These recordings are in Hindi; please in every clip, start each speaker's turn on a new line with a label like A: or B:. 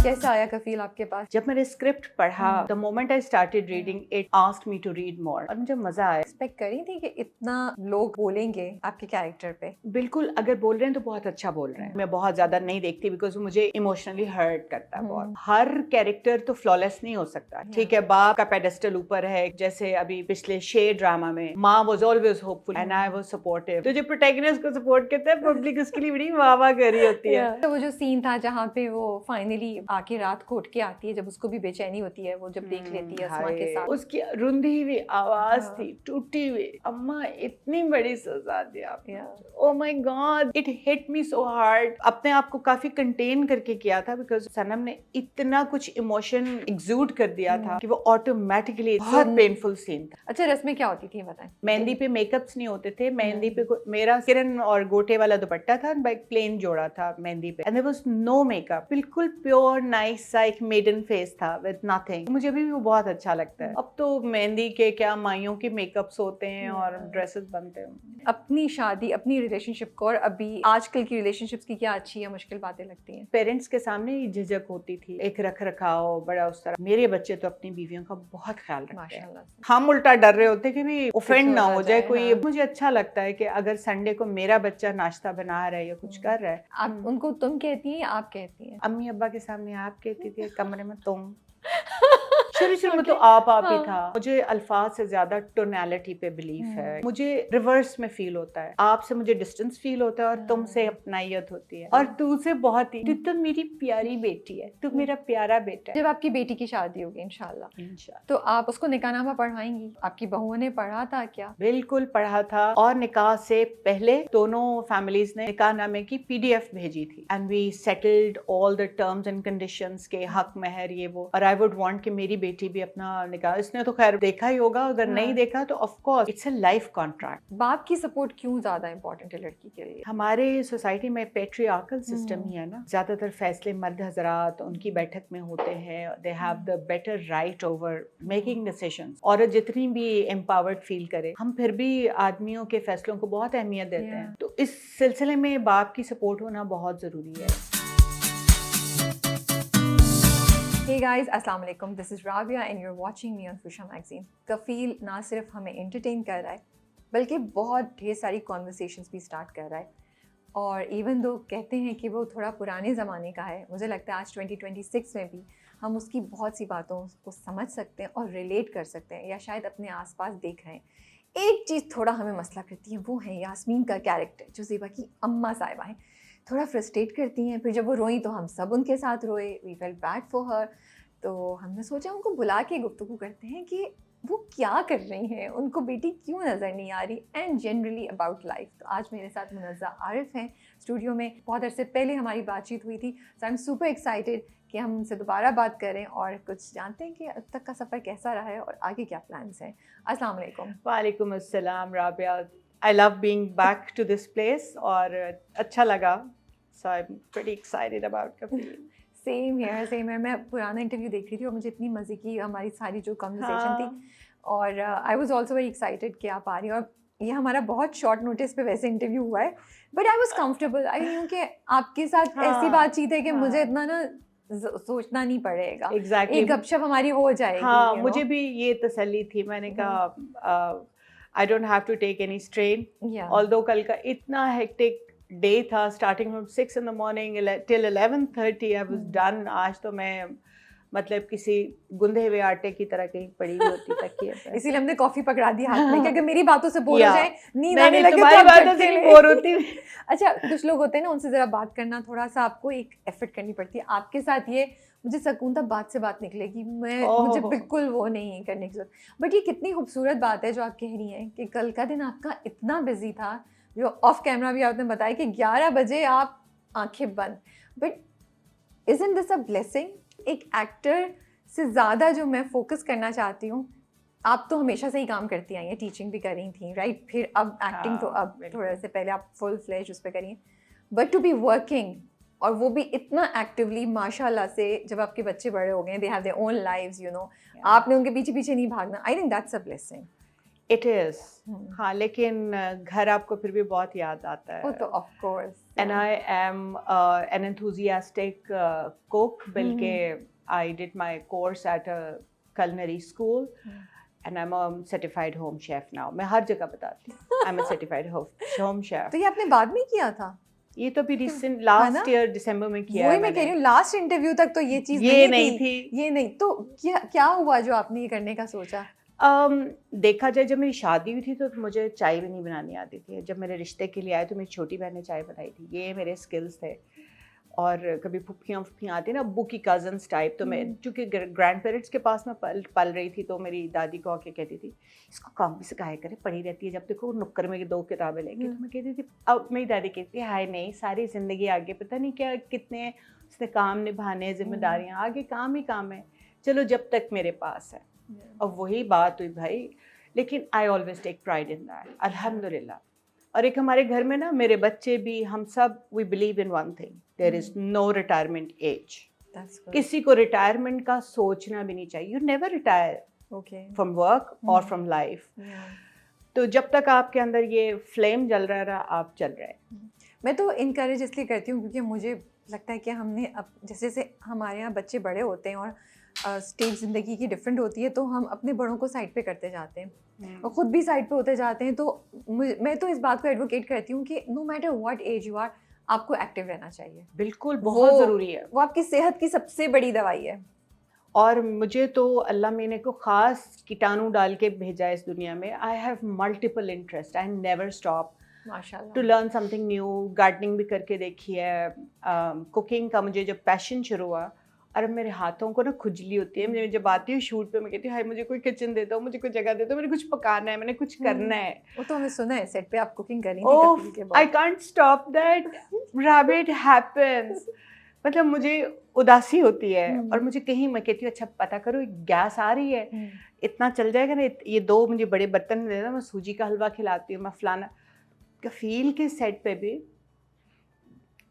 A: कैसा आया कफील आपके पास?
B: जब मैंने स्क्रिप्ट पढ़ा, the moment I started reading it asked me to read more, और मुझे मजा आया।
A: एक्सपेक्ट करी थी कि इतना लोग बोलेंगे आपके कैरेक्टर पे?
B: बिल्कुल, अगर बोल रहे हैं तो बहुत अच्छा बोल रहे हैं। मैं बहुत ज्यादा नहीं देखती बिकॉज मुझे इमोशनली हर्ट करता है बहुत। हर कैरेक्टर तो फ्लॉलेस नहीं हो सकता। ठीक है, बाप का पेडेस्टल ऊपर है, जैसे अभी पिछले शेर ड्रामा में माँ was always hopeful and I was supportive. तो जो प्रोटैगनिस्ट को सपोर्ट करता है, पब्लिक उसके लिए बड़ी वाह वाह कर रही होती है।
A: तो वो जो सीन था जहाँ पे वो फाइनली आके रात को उठ के आती है, जब उसको भी बेचैनी होती है, वो जब देख लेती है अस्मा के साथ,
B: उसकी रुंधी हुई आवाज थी, टूटी हुई, अम्मा इतनी बड़ी सजा दी आपने। ओह my God, it hit me so hard. अपने आप को काफी कंटेन करके किया था बिकॉज सनम ने इतना कुछ इमोशन एग्जूड कर दिया था कि वो ऑटोमेटिकली बहुत पेनफुल सीन था।
A: अच्छा, रस्में क्या होती थी बताएं?
B: मेहंदी पे मेकअप्स नहीं होते थे। मेहंदी पे मेरा किरण और गोटे वाला दुपट्टा था, प्लेन जोड़ा था मेहंदी पे, and there was no makeup. बिल्कुल प्योर नाइस सा एक मेडन फेस था विद नथिंग। मुझे अभी भी वो बहुत अच्छा लगता है। अब तो मेहंदी के क्या माइयों के मेकअप्स होते हैं और ड्रेसेस बनते हैं।
A: अपनी शादी, अपनी रिलेशनशिप को और अभी आजकल की रिलेशनशिप्स की क्या अच्छी या मुश्किल बातें लगती हैं?
B: पेरेंट्स के सामने ही झिझक होती थी, एक रख रखाव बड़ा उस तरह। मेरे बच्चे तो अपनी बीवियों का बहुत ख्याल रखते हैं।
A: माशाल्लाह।
B: हम उल्टा डर रहे होते कि भी ऑफेंड ना हो जाए कोई।
A: हाँ।
B: मुझे अच्छा लगता है कि अगर संडे को मेरा बच्चा नाश्ता बना रहा है या कुछ कर रहा है,
A: आप उनको तुम कहती हैं या आप कहती हैं?
B: अम्मी अब्बा के सामने आप कहती थी, कमरे में तुम। शुरू में तो आप ही था। मुझे अल्फाज से ज्यादा टोनैलिटी पे बिलीफ है। मुझे रिवर्स में फील होता है। आपसे मुझे डिस्टेंस फील होता है और तुमसे अपनायत होती है। और तू से बहुत ही, तू तो मेरी प्यारी बेटी है, तू मेरा प्यारा बेटा है।
A: जब आपकी बेटी की शादी होगी इंशाल्लाह, तो आप उसको निकाहनामा पढ़वाएंगी? आपकी बहुओं ने पढ़ा था क्या?
B: बिल्कुल पढ़ा था, और निकाह से पहले दोनों फैमिलीज ने निकाहनामे की PDF भेजी थी, and we settled all the terms and conditions के हक महर ये वो। और आई वुड वांट कि मेरी बेटी भी अपना निकाह, इसने तो खैर देखा ही होगा, अगर नहीं देखा तो of course it's a life contract.
A: बाप की सपोर्ट क्यों ज्यादा इंपॉर्टेंट है लड़की के लिए?
B: हमारे सोसाइटी में पेट्रियार्कल सिस्टम ही है ना। ज्यादातर फैसले मर्द हजरात उनकी बैठक में होते हैं। They have the better right over making decisions. औरत जितनी भी एम्पावर्ड फील करे, हम फिर भी आदमियों के फैसलों को बहुत अहमियत देते हैं। तो इस सिलसिले में बाप की सपोर्ट होना बहुत जरूरी है।
A: Hey guys, अस्सलाम वालेकुम, this is Rabia and you are watching me on Fuchsia magazine. Kafeel ना सिर्फ हमें एंटरटेन कर रहा है, बल्कि बहुत ढेर सारी कॉन्वर्सेशंस भी स्टार्ट कर रहा है। और इवन दो कहते हैं कि वो थोड़ा पुराने ज़माने का है, मुझे लगता है आज 2026 में भी हम उसकी बहुत सी बातों को समझ सकते हैं और रिलेट कर सकते हैं, या शायद अपने आसपास देख रहे हैं। एक चीज़ थोड़ा हमें मसला करती है, वो है यास्मीन का कैरेक्टर, जो ज़ेबा की अम्मा साहिबा है। थोड़ा फ्रस्ट्रेट करती हैं, फिर जब वो रोई तो हम सब उनके साथ रोए, we felt bad for her. तो हमने सोचा उनको बुला के गुफ्तगू करते हैं कि वो क्या कर रही हैं, उनको बेटी क्यों नज़र नहीं आ रही, एंड जनरली अबाउट लाइफ। तो आज मेरे साथ मुनज़्ज़ा आरिफ हैं स्टूडियो में। बहुत अरसे पहले हमारी बातचीत हुई थी, सो आई एम सुपर एक्साइटेड कि हम उनसे दोबारा बात करें और कुछ जानते हैं कि अब तक का सफ़र कैसा रहा है और आगे क्या प्लान्स हैं। अस्सलाम वालेकुम।
B: वालेकुम अस्सलाम Rabia, I love being back to this place और अच्छा लगा। So I am pretty excited about Kafeel.
A: Same here. मैं पुराना इंटरव्यू देख रही थी और मुझे इतनी मज़े की हमारी सारी जो कन्वर्सेशन थी, और I was also very excited कि आप आ रही हैं। और ये हमारा बहुत शॉर्ट नोटिस पे वैसे इंटरव्यू हुआ है, but I was comfortable. I knew कि आपके साथ ऐसी बातचीत है कि मुझे इतना ना सोचना नहीं पड़ेगा।
B: Exactly.
A: एक गपशप हमारी हो जाएगी।
B: हाँ, मुझे भी ये तसल्ली थी। मैंने कहा I don't have to take any strain, although कल का इतना हेक्टिक डे था, starting from 6 in the morning till 11:30 I was done. आज तो मैं मतलब किसी गुंदे हुए आटे की तरह कहीं पड़ी हुई होती तकिए पे।
A: इसीलिए हमने कॉफी पकड़ा दी हाथ में कि अगर मेरी बातों से बोर हो जाए, नींद आने लगे,
B: तुम्हारी बातों से नहीं बोर होती।
A: अच्छा, कुछ लोग होते हैं ना, उनसे ज़रा बात करना थोड़ा सा आपको एक एफर्ट करनी पड़ती है। आपके साथ ये मुझे सुकून था, बात से बात निकलेगी, मुझे बिल्कुल वो नहीं करने की जरूरत। बट ये कितनी खूबसूरत बात है जो आप कह रही हैं कि कल का दिन आपका इतना बिजी था, जो ऑफ कैमरा भी आपने बताया कि 11 बजे आप आंखें बंद। But isn't this a blessing? एक एक्टर से ज़्यादा जो मैं फोकस करना चाहती हूँ, आप तो हमेशा से ही काम करती आई हैं, टीचिंग भी कर रही थी, राइट? फिर अब एक्टिंग तो अब थोड़ा से पहले आप फुल फ्लेज उस पर करिए, बट टू बी वर्किंग, और वो भी इतना एक्टिवली, माशाल्लाह से, जब आपके बच्चे बड़े हो गए, they have their own lives, you know, आपने उनके पीछे पीछे नहीं भागना। I think that's a blessing.
B: It is. हाँ, लेकिन घर आपको फिर भी बहुत याद आता है।
A: वो तो of course.
B: and I am an enthusiastic cook. बल्कि I did my course at a culinary school and I'm a certified home chef now. मैं हर जगह बताती हूँ I'm a certified home chef.
A: तो ये आपने बाद में किया था?
B: ये तो अभी रिसेंट लास्ट ईयर दिसंबर में किया है
A: वही मैं कह रही हूँ, लास्ट इंटरव्यू तक तो ये चीज नहीं थी। ये नहीं तो क्या हुआ जो आपने ये करने का सोचा?
B: देखा जाए जब मेरी शादी हुई थी तो मुझे चाय भी नहीं बनानी आती थी। जब मेरे रिश्ते के लिए आए तो मेरी छोटी बहन ने चाय बनाई थी। ये मेरे स्किल्स थे। और कभी फुफ्फियाँ आती ना, अब्बू की कजन्स टाइप, तो मैं चूँकि ग्रैंड पेरेंट्स के पास मैं पल रही थी तो मेरी दादी को आके कहती थी इसको काम भी सिखाया करे, पढ़ी रहती है, जब देखो नुक्कर में 2 किताबें लेके। तो मैं कहती थी, अब मेरी दादी कहती है हाय नहीं, सारी ज़िंदगी आगे पता नहीं क्या कितने उसने काम निभाने, जिम्मेदारियाँ, आगे काम ही काम है, चलो जब तक मेरे पास है। और वही बात हुई भाई, लेकिन I always take pride in that, अल्हम्दुलिल्लाह। और एक हमारे घर में ना, मेरे बच्चे भी, हम सब we believe in one thing, there is no retirement age. किसी को रिटायरमेंट का सोचना भी नहीं चाहिए। You never retire from work और फ्रॉम लाइफ। तो जब तक आपके अंदर ये फ्लेम जल रहा आप चल रहे हैं।
A: मैं तो इनकरेज इसलिए करती हूँ क्योंकि मुझे लगता है कि हमने अब जैसे जैसे हमारे यहाँ बच्चे बड़े होते हैं और स्टेज ज़िंदगी की डिफरेंट होती है, तो हम अपने बड़ों को साइड पे करते जाते हैं और ख़ुद भी साइड पे होते जाते हैं। तो मैं तो इस बात को एडवोकेट करती हूँ कि no matter what age you are, आपको एक्टिव रहना चाहिए।
B: बिल्कुल, बहुत ज़रूरी है।
A: वो आपकी सेहत की सबसे बड़ी दवाई है।
B: और मुझे तो अल्लाह मैंने को ख़ास कीटाणु डाल के भेजा है इस दुनिया में। I have multiple interest, I never stop
A: माशाल्लाह
B: to learn something new. Gardening भी करके देखी है, कुकिंग का मुझे जब पैशन शुरू हुआ, और मेरे हाथों को ना खुजली होती है। मैं जब आती हूँ शूट पे, मैं कहती हूँ हाय मुझे कोई किचन दे दो, मुझे कोई जगह दे दो, मैंने कुछ पकाना है, मैंने कुछ करना है।
A: वो तो हमें सुना है सेट पे आप कुकिंग कर रही थी कपिल के बाद।
B: I can't stop that, rabbit happens. मतलब मुझे उदासी होती है और मुझे कहीं, मैं कहती हूँ अच्छा पता करो गैस आ रही है, इतना चल जाएगा ना, ये 2 मुझे बड़े बर्तन दे दो, मैं सूजी का हलवा खिलाती हूँ, मैं फलाना। कफील के सेट पे भी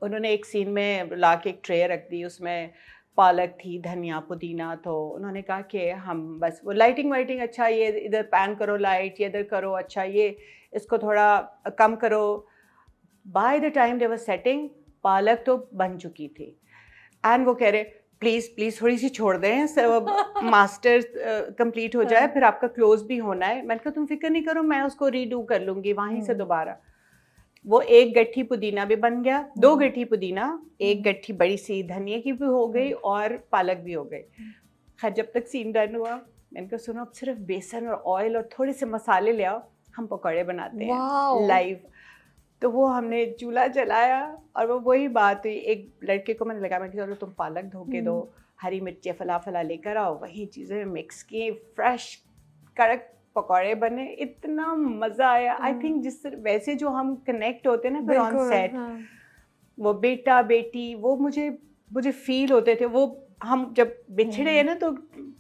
B: उन्होंने एक सीन में ला के एक ट्रे रख दी, उसमें पालक थी, धनिया, पुदीना। तो उन्होंने कहा कि हम बस वो लाइटिंग वाइटिंग, अच्छा ये इधर पैन करो लाइट, ये इधर करो, अच्छा ये इसको थोड़ा कम करो। By the time they were setting, पालक तो बन चुकी थी। एंड वो कह रहे प्लीज़ प्लीज़ थोड़ी सी छोड़ दें, सब मास्टर्स कंप्लीट हो जाए, फिर आपका क्लोज भी होना है। मैंने कहा तुम फिक्र नहीं करो, मैं उसको रीडू कर लूँगी वहीं से दोबारा। वो 1 गट्ठी पुदीना भी बन गया, 2 गट्ठी पुदीना, 1 गट्ठी बड़ी सी धनिया की भी हो गई और पालक भी हो गई। खैर जब तक सीन डन हुआ, मैंने कहा सुनो अब सिर्फ बेसन और ऑयल और थोड़े से मसाले ले आओ, हम पकौड़े बनाते हैं लाइव। तो वो हमने चूल्हा जलाया और वो वही बात हुई। एक लड़के को मैंने लगा, मैं कि चलो तुम पालक धो के दो, हरी मिर्ची फला लेकर आओ, वही चीज़ें मिक्स की, फ्रेश कड़क पकौड़े बने, इतना मज़ा आया। आई थिंक जिस वैसे जो हम कनेक्ट होते हैं ना फिर ऑन सेट, वो बेटा बेटी, वो मुझे फील होते थे। वो हम जब बिछड़े हैं ना, तो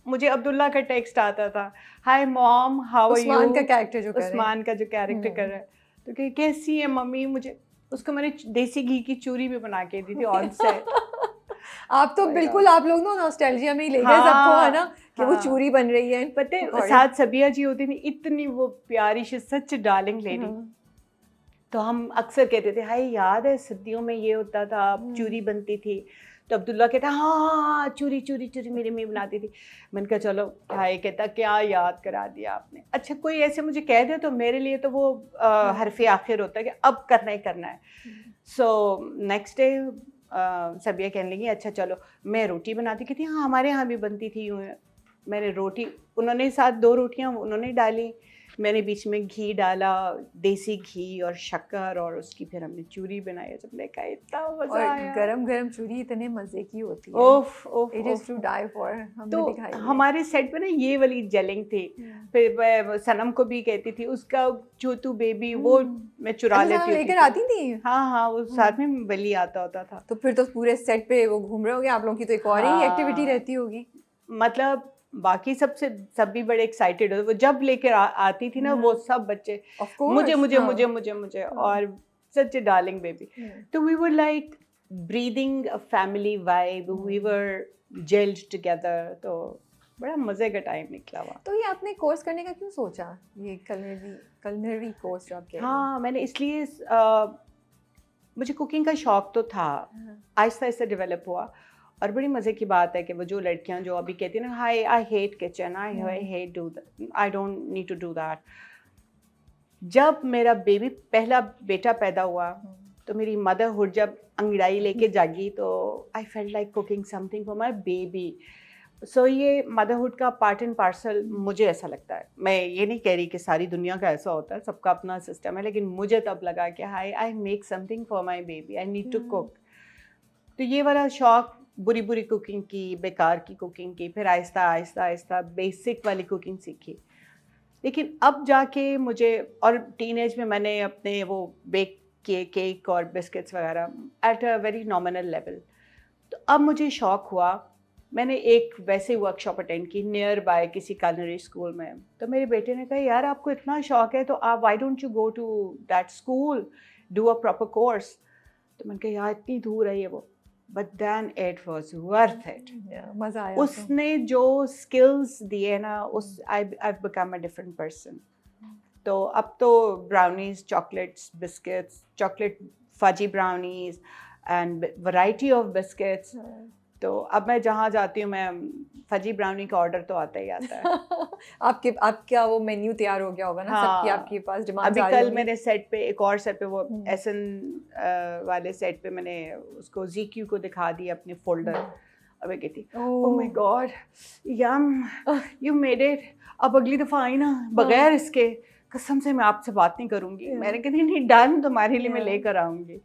B: मुझे अब्दुल्ला का टेक्स्ट आता था, hi mom how are you,
A: Usman का जो
B: कैरेक्टर कर रहा है, तो कि कैसी है मम्मी। मुझे उसको मैंने देसी घी की चूरी भी बना के दी थी ऑन सेट।
A: आप तो बिल्कुल, आप लोग ना नॉस्टैल्जिया में ही ले गए सबको, है ना, कि वो चूरी बन रही है।
B: पता है साथ सबिया जी होती थी, इतनी वो प्यारी, शी सच डार्लिंग लेडी। तो हम अक्सर कहते थे हाय याद है सर्दियों में ये होता था, चूरी बनती थी। तो अब्दुल्ला कहता हाँ चूरी चूरी चूरी मेरी मम्मी बनाती थी। मैंने कहा चलो हाय, कहता क्या याद करा दिया आपने। अच्छा कोई ऐसे मुझे कह दे तो मेरे लिए तो वो हरफ़े आखिर होता है कि अब करना ही करना है। सो नेक्स्ट डे सबिया कहने लगी अच्छा चलो मैं रोटी बनाती थी, हाँ हमारे यहाँ भी बनती थी यूँ। मैंने रोटी, उन्होंने साथ 2 रोटियाँ उन्होंने डाली, मैंने बीच में घी डाला, देसी घी और शक्कर, और उसकी फिर हमने चूरी बनाई। जब मैं कहा इतना मज़ा आया।
A: गरम गरम चूरी इतने मज़े की होती है,
B: ओफ ओफ,
A: it is to die for.
B: तो हमारे सेट पे ना ये वाली जेलिंग थी। फिर मैं सनम को भी कहती थी, उसका छोटू बेबी वो मैं चुरा लेती थी,
A: लेकर आती थी।
B: हाँ वो साथ में वली आता होता था।
A: तो फिर तो पूरे सेट पे वो घूम रहे होंगे, आप लोगों की तो एक और ही एक्टिविटी रहती होगी।
B: मतलब बाकी सब भी बड़े एक्साइटेड हो, वो जब लेकर आती थी ना वो सब बच्चे मुझे और सच ए डार्लिंग बेबी। तो we were like breathing a family vibe, we were gelled together. तो बड़ा मज़े का टाइम निकला हुआ।
A: तो ये आपने कोर्स करने का क्यों सोचा, ये कलनरी कोर्स जो आप कह रहे हैं?
B: हाँ मैंने इसलिए मुझे कुकिंग का शौक तो था, आहिस्ता आहिस्ता डेवलप हुआ। और बड़ी मज़े की बात है कि वो जो लड़कियां जो अभी कहती हैं ना, I hate kitchen, I hate do that, I don't need to do that. जब मेरा पहला बेटा पैदा हुआ तो मेरी मदरहुड जब अंगड़ाई लेके जागी तो I felt like cooking something for my baby. So ये मदरहुड का पार्ट एंड पार्सल मुझे ऐसा लगता है। मैं ये नहीं कह रही कि सारी दुनिया का ऐसा होता है, सबका अपना सिस्टम है, लेकिन मुझे तब लगा कि I make something for my baby, I need to cook. तो ये वाला शौक, बुरी बुरी कुकिंग की, बेकार की कुकिंग की, फिर आहिस्ता आहिस्ता आहिस्ता बेसिक वाली कुकिंग सीखी। लेकिन अब जाके मुझे, और टीनेज में मैंने अपने वो बेक किए केक और बिस्किट्स वगैरह at a very nominal level. तो अब मुझे शौक हुआ, मैंने एक वैसे वर्कशॉप अटेंड की नियर बाय किसी कलिनरी स्कूल में। तो मेरे बेटे ने कहा, यार आपको इतना शौक है तो आप why don't you go to that school, do a proper course. तो मैंने कहा यार इतनी दूर है ये वो, but then it was worth it.
A: मज़ा आया।
B: उसने जो स्किल्स दिए ना, उस I become a different person. तो अब तो brownies, chocolates, biscuits, chocolate fudgy brownies and variety of biscuits. तो अब मैं जहाँ जाती हूँ, मैं फजी ब्राउनी का ऑर्डर तो आता ही आता है।
A: आपका वो मेन्यू तैयार हो गया होगा ना, सबकी आपके पास डिमांड्स आ रही
B: अभी
A: होंगी।
B: कल मेरे सेट पे, एक और सेट पे, वो एसन वाले सेट पे मैंने उसको ZQ को दिखा दी अपने फोल्डर। अब मैं कहती, oh my god yum, you made it. अब अगली दफ़ा आई ना, बगैर इसके कसम से मैं आपसे बात नहीं करूँगी। मैंने कहा नहीं, डन, तुम्हारे लिए मैं लेकर आऊँगी।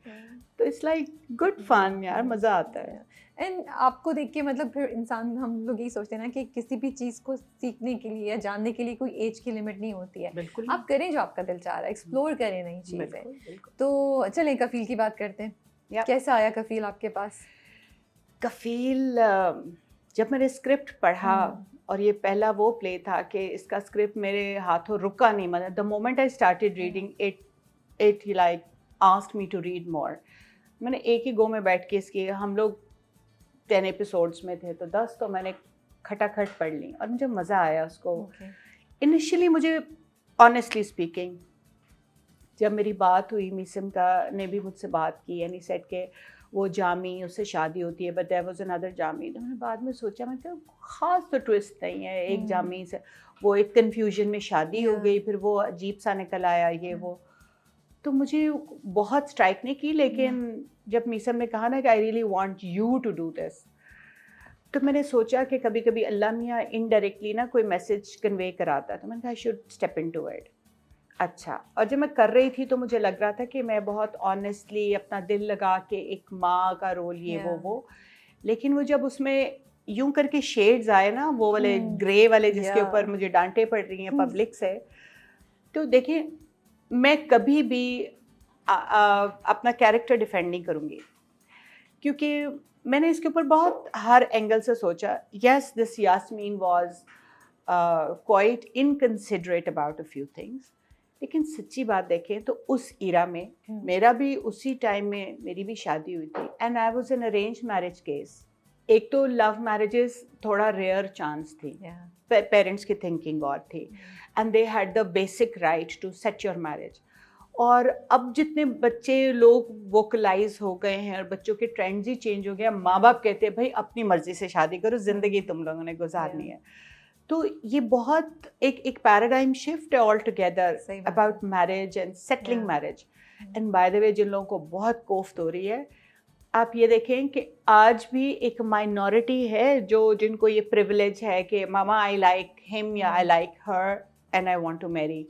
B: तो इट्स लाइक गुड फन यार, मज़ा आता है।
A: एंड आपको देख के मतलब फिर इंसान, हम लोग यही सोचते हैं ना कि किसी भी चीज़ को सीखने के लिए या जानने के लिए कोई एज की लिमिट नहीं होती है।
B: बिल्कुल,
A: आप करें जो आपका दिल चाह रहा है, एक्सप्लोर करें नई चीज़ें। तो चलें कफील की बात करते हैं। कैसा आया कफील आपके पास?
B: कफील, जब मैंने स्क्रिप्ट पढ़ा, और ये पहला वो प्ले था कि इसका स्क्रिप्ट मेरे हाथों रुका नहीं। मतलब the moment I started reading it like asked me to read more. मैंने एक ही गो में बैठ के इसकी, हम लोग 10 एपिसोड्स में थे तो 10 तो मैंने खटाखट पढ़ ली और मुझे मज़ा आया उसको। इनिशियली मुझे, ऑनेस्टली स्पीकिंग, जब मेरी बात हुई, मीसम का ने भी मुझसे बात की, यानी सेट के वो जामी, उससे शादी होती है, बट देयर वाज अनदर जामी। तो मैंने बाद में सोचा, मैं क्या ख़ास तो ट्विस्ट नहीं है, एक जामी से वो एक कन्फ्यूजन में शादी हो गई, फिर वो अजीब सा निकल आया ये वो। तो मुझे बहुत स्ट्राइक नहीं की, लेकिन जब मीसम ने कहा ना कि I really want you to do this, तो मैंने सोचा कि कभी कभी अल्लाह मियाँ इनडायरेक्टली ना कोई मैसेज कन्वे कराता है, तो मैंने कहा I should step into it. अच्छा, और जब मैं कर रही थी तो मुझे लग रहा था कि मैं बहुत ऑनेस्टली अपना दिल लगा के एक माँ का रोल ये वो, लेकिन वो जब उसमें यूं करके शेड्स आए ना, वो वाले ग्रे वाले जिसके ऊपर मुझे डांटे पड़ रही हैं पब्लिक से, तो देखिए मैं कभी भी अपना कैरेक्टर डिफेंड नहीं करूँगी, क्योंकि मैंने इसके ऊपर बहुत हर एंगल से सोचा। Yes, this Yasmeen was quite inconsiderate about a few things, लेकिन सच्ची बात देखें तो उस इरा में मेरा भी उसी टाइम में मेरी भी शादी हुई थी, and I was an arrange marriage case. एक तो लव मैरिजेस थोड़ा रेयर चांस थी, पेरेंट्स की थिंकिंग और थी, and they had the basic right to set your marriage. और अब जितने बच्चे लोग वोकलाइज हो गए हैं और बच्चों के ट्रेंड्स ही चेंज हो गया, माँ बाप कहते हैं भाई अपनी मर्जी से शादी करो, ज़िंदगी तुम लोगों ने गुजारनी है। तो ये बहुत एक पैराडाइम शिफ्ट है all together about marriage and settling marriage. And by the way, जिन लोगों को बहुत कोफ्त हो रही है, आप ये देखें कि आज भी एक माइनॉरिटी है जो जिनको ये प्रिविलेज है कि मामा आई लाइक हिम या I like her and I want to marry.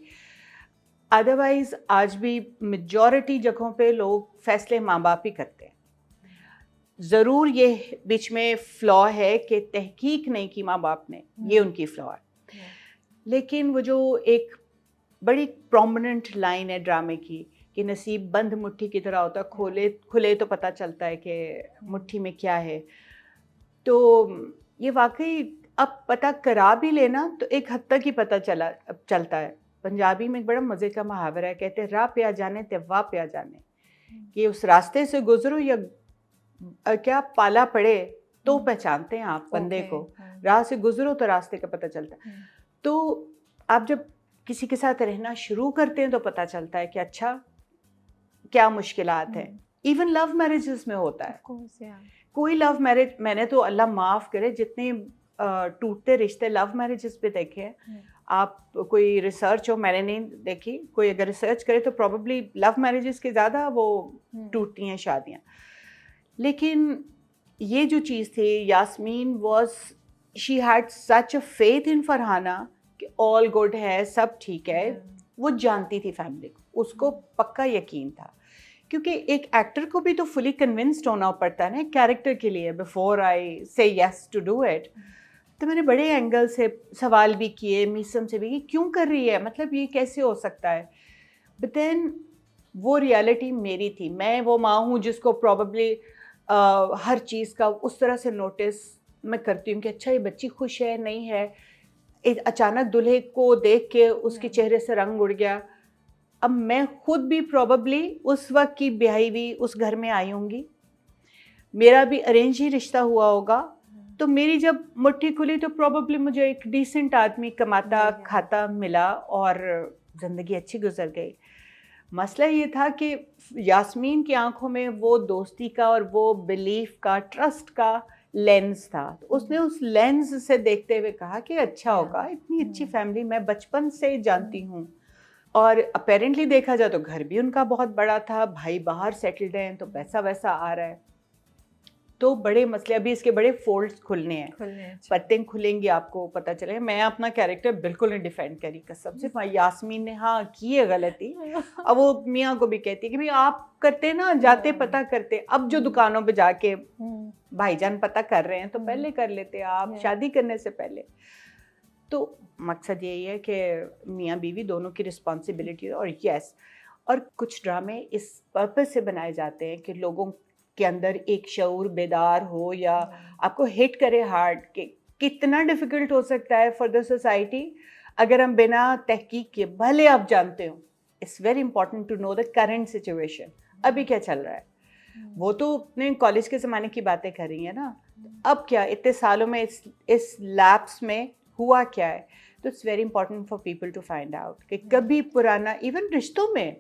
B: Otherwise आज भी मेजॉरिटी जगहों पे लोग फैसले माँ बाप ही करते हैं। ज़रूर ये बीच में फ्लॉ है कि तहकीक नहीं की माँ बाप ने, ये उनकी फ्लॉ है। लेकिन वो जो एक बड़ी प्रोमिनेंट लाइन है ड्रामे की कि नसीब बंद मुट्ठी की तरह होता है, खुले तो पता चलता है कि मुट्ठी में क्या है। तो ये वाकई अब पता करा भी लेना तो एक हद तक ही पता चलता है। पंजाबी में एक बड़ा मज़े का मुहावरा है, कहते हैं राह पे आ जाने ते वाह पे आ जाने, कि उस रास्ते से गुजरो या क्या पाला पड़े तो पहचानते हैं आप बंदे को, राह से गुजरो तो रास्ते का पता चलता है। तो आप जब किसी के साथ रहना शुरू करते हैं तो पता चलता है कि अच्छा क्या मुश्किलात हैं, इवन लव मैरिजेस में होता है।
A: Of course, yeah.
B: कोई लव मैरिज, मैंने तो अल्लाह माफ़ करे जितने टूटते रिश्ते लव मैरिजेस पे देखे हैं। आप कोई रिसर्च हो, मैंने नहीं देखी, कोई अगर रिसर्च करे तो प्रॉब्ली लव मैरिजेस के ज़्यादा वो टूटती हैं शादियाँ। लेकिन ये जो चीज़ थी, Yasmeen was, she had such a faith in Farhana कि ऑल गुड है, सब ठीक है। वो जानती थी फैमिली को, उसको पक्का यकीन था, क्योंकि एक एक्टर को भी तो फुली कन्विंस्ड होना पड़ता है ना कैरेक्टर के लिए, बिफोर आई से यस टू डू इट। तो मैंने बड़े एंगल से सवाल भी किए, मीसम से भी, कि क्यों कर रही है, मतलब ये कैसे हो सकता है। बट देन वो रियलिटी मेरी थी, मैं वो माँ हूँ जिसको प्रॉबली हर चीज़ का उस तरह से नोटिस मैं करती हूँ कि अच्छा ये बच्ची खुश है नहीं है। अचानक दूल्हे को देख के उसके चेहरे से रंग उड़ गया। अब मैं खुद भी प्रॉबली उस वक्त की ब्याही हुई उस घर में आई होंगी, मेरा भी अरेंज ही रिश्ता हुआ होगा, तो मेरी जब मुट्ठी खुली तो प्रॉबली मुझे एक डिसेंट आदमी कमाता खाता मिला और ज़िंदगी अच्छी गुजर गई। मसला ये था कि यास्मीन की आंखों में वो दोस्ती का और वो बिलीफ का, ट्रस्ट का लेंस था। तो उसने उस लेंस से देखते हुए कहा कि अच्छा होगा, इतनी अच्छी फैमिली मैं बचपन से जानती हूँ, और अपेरेंटली देखा जाए तो घर भी उनका बहुत बड़ा था, भाई बाहर सेटल्ड हैं, तो पैसा वैसा आ रहा है। तो बड़े मसले, अभी इसके बड़े फोल्ड्स खुलने हैं, पत्ते खुलेंगी, आपको पता चलेगा। मैं अपना कैरेक्टर बिल्कुल नहीं डिफेंड करी कसम से। यास्मीन ने हाँ की है गलती, अब वो मियाँ को भी कहती है कि भाई आप करते ना, जाते पता करते, अब जो दुकानों पे जाके भाईजान पता कर रहे हैं तो पहले कर लेते आप, शादी करने से पहले। तो मकसद यही है कि मियाँ बीवी दोनों की रिस्पॉन्सिबिलिटी है। और यस, और कुछ ड्रामे इस पर्पस से बनाए जाते हैं कि लोगों के अंदर एक शऊर बेदार हो, या आपको हिट करे हार्ड कि कितना डिफ़िकल्ट हो सकता है फॉर द सोसाइटी अगर हम बिना तहकीक के, भले आप जानते हो, it's very important to know the current situation, अभी क्या चल रहा है। वो तो अपने कॉलेज के ज़माने की बातें कर रही है ना, अब क्या इतने सालों में इस लैप्स में हुआ क्या है। तो it's very important for people to find out कि कभी पुराना, इवन रिश्तों में,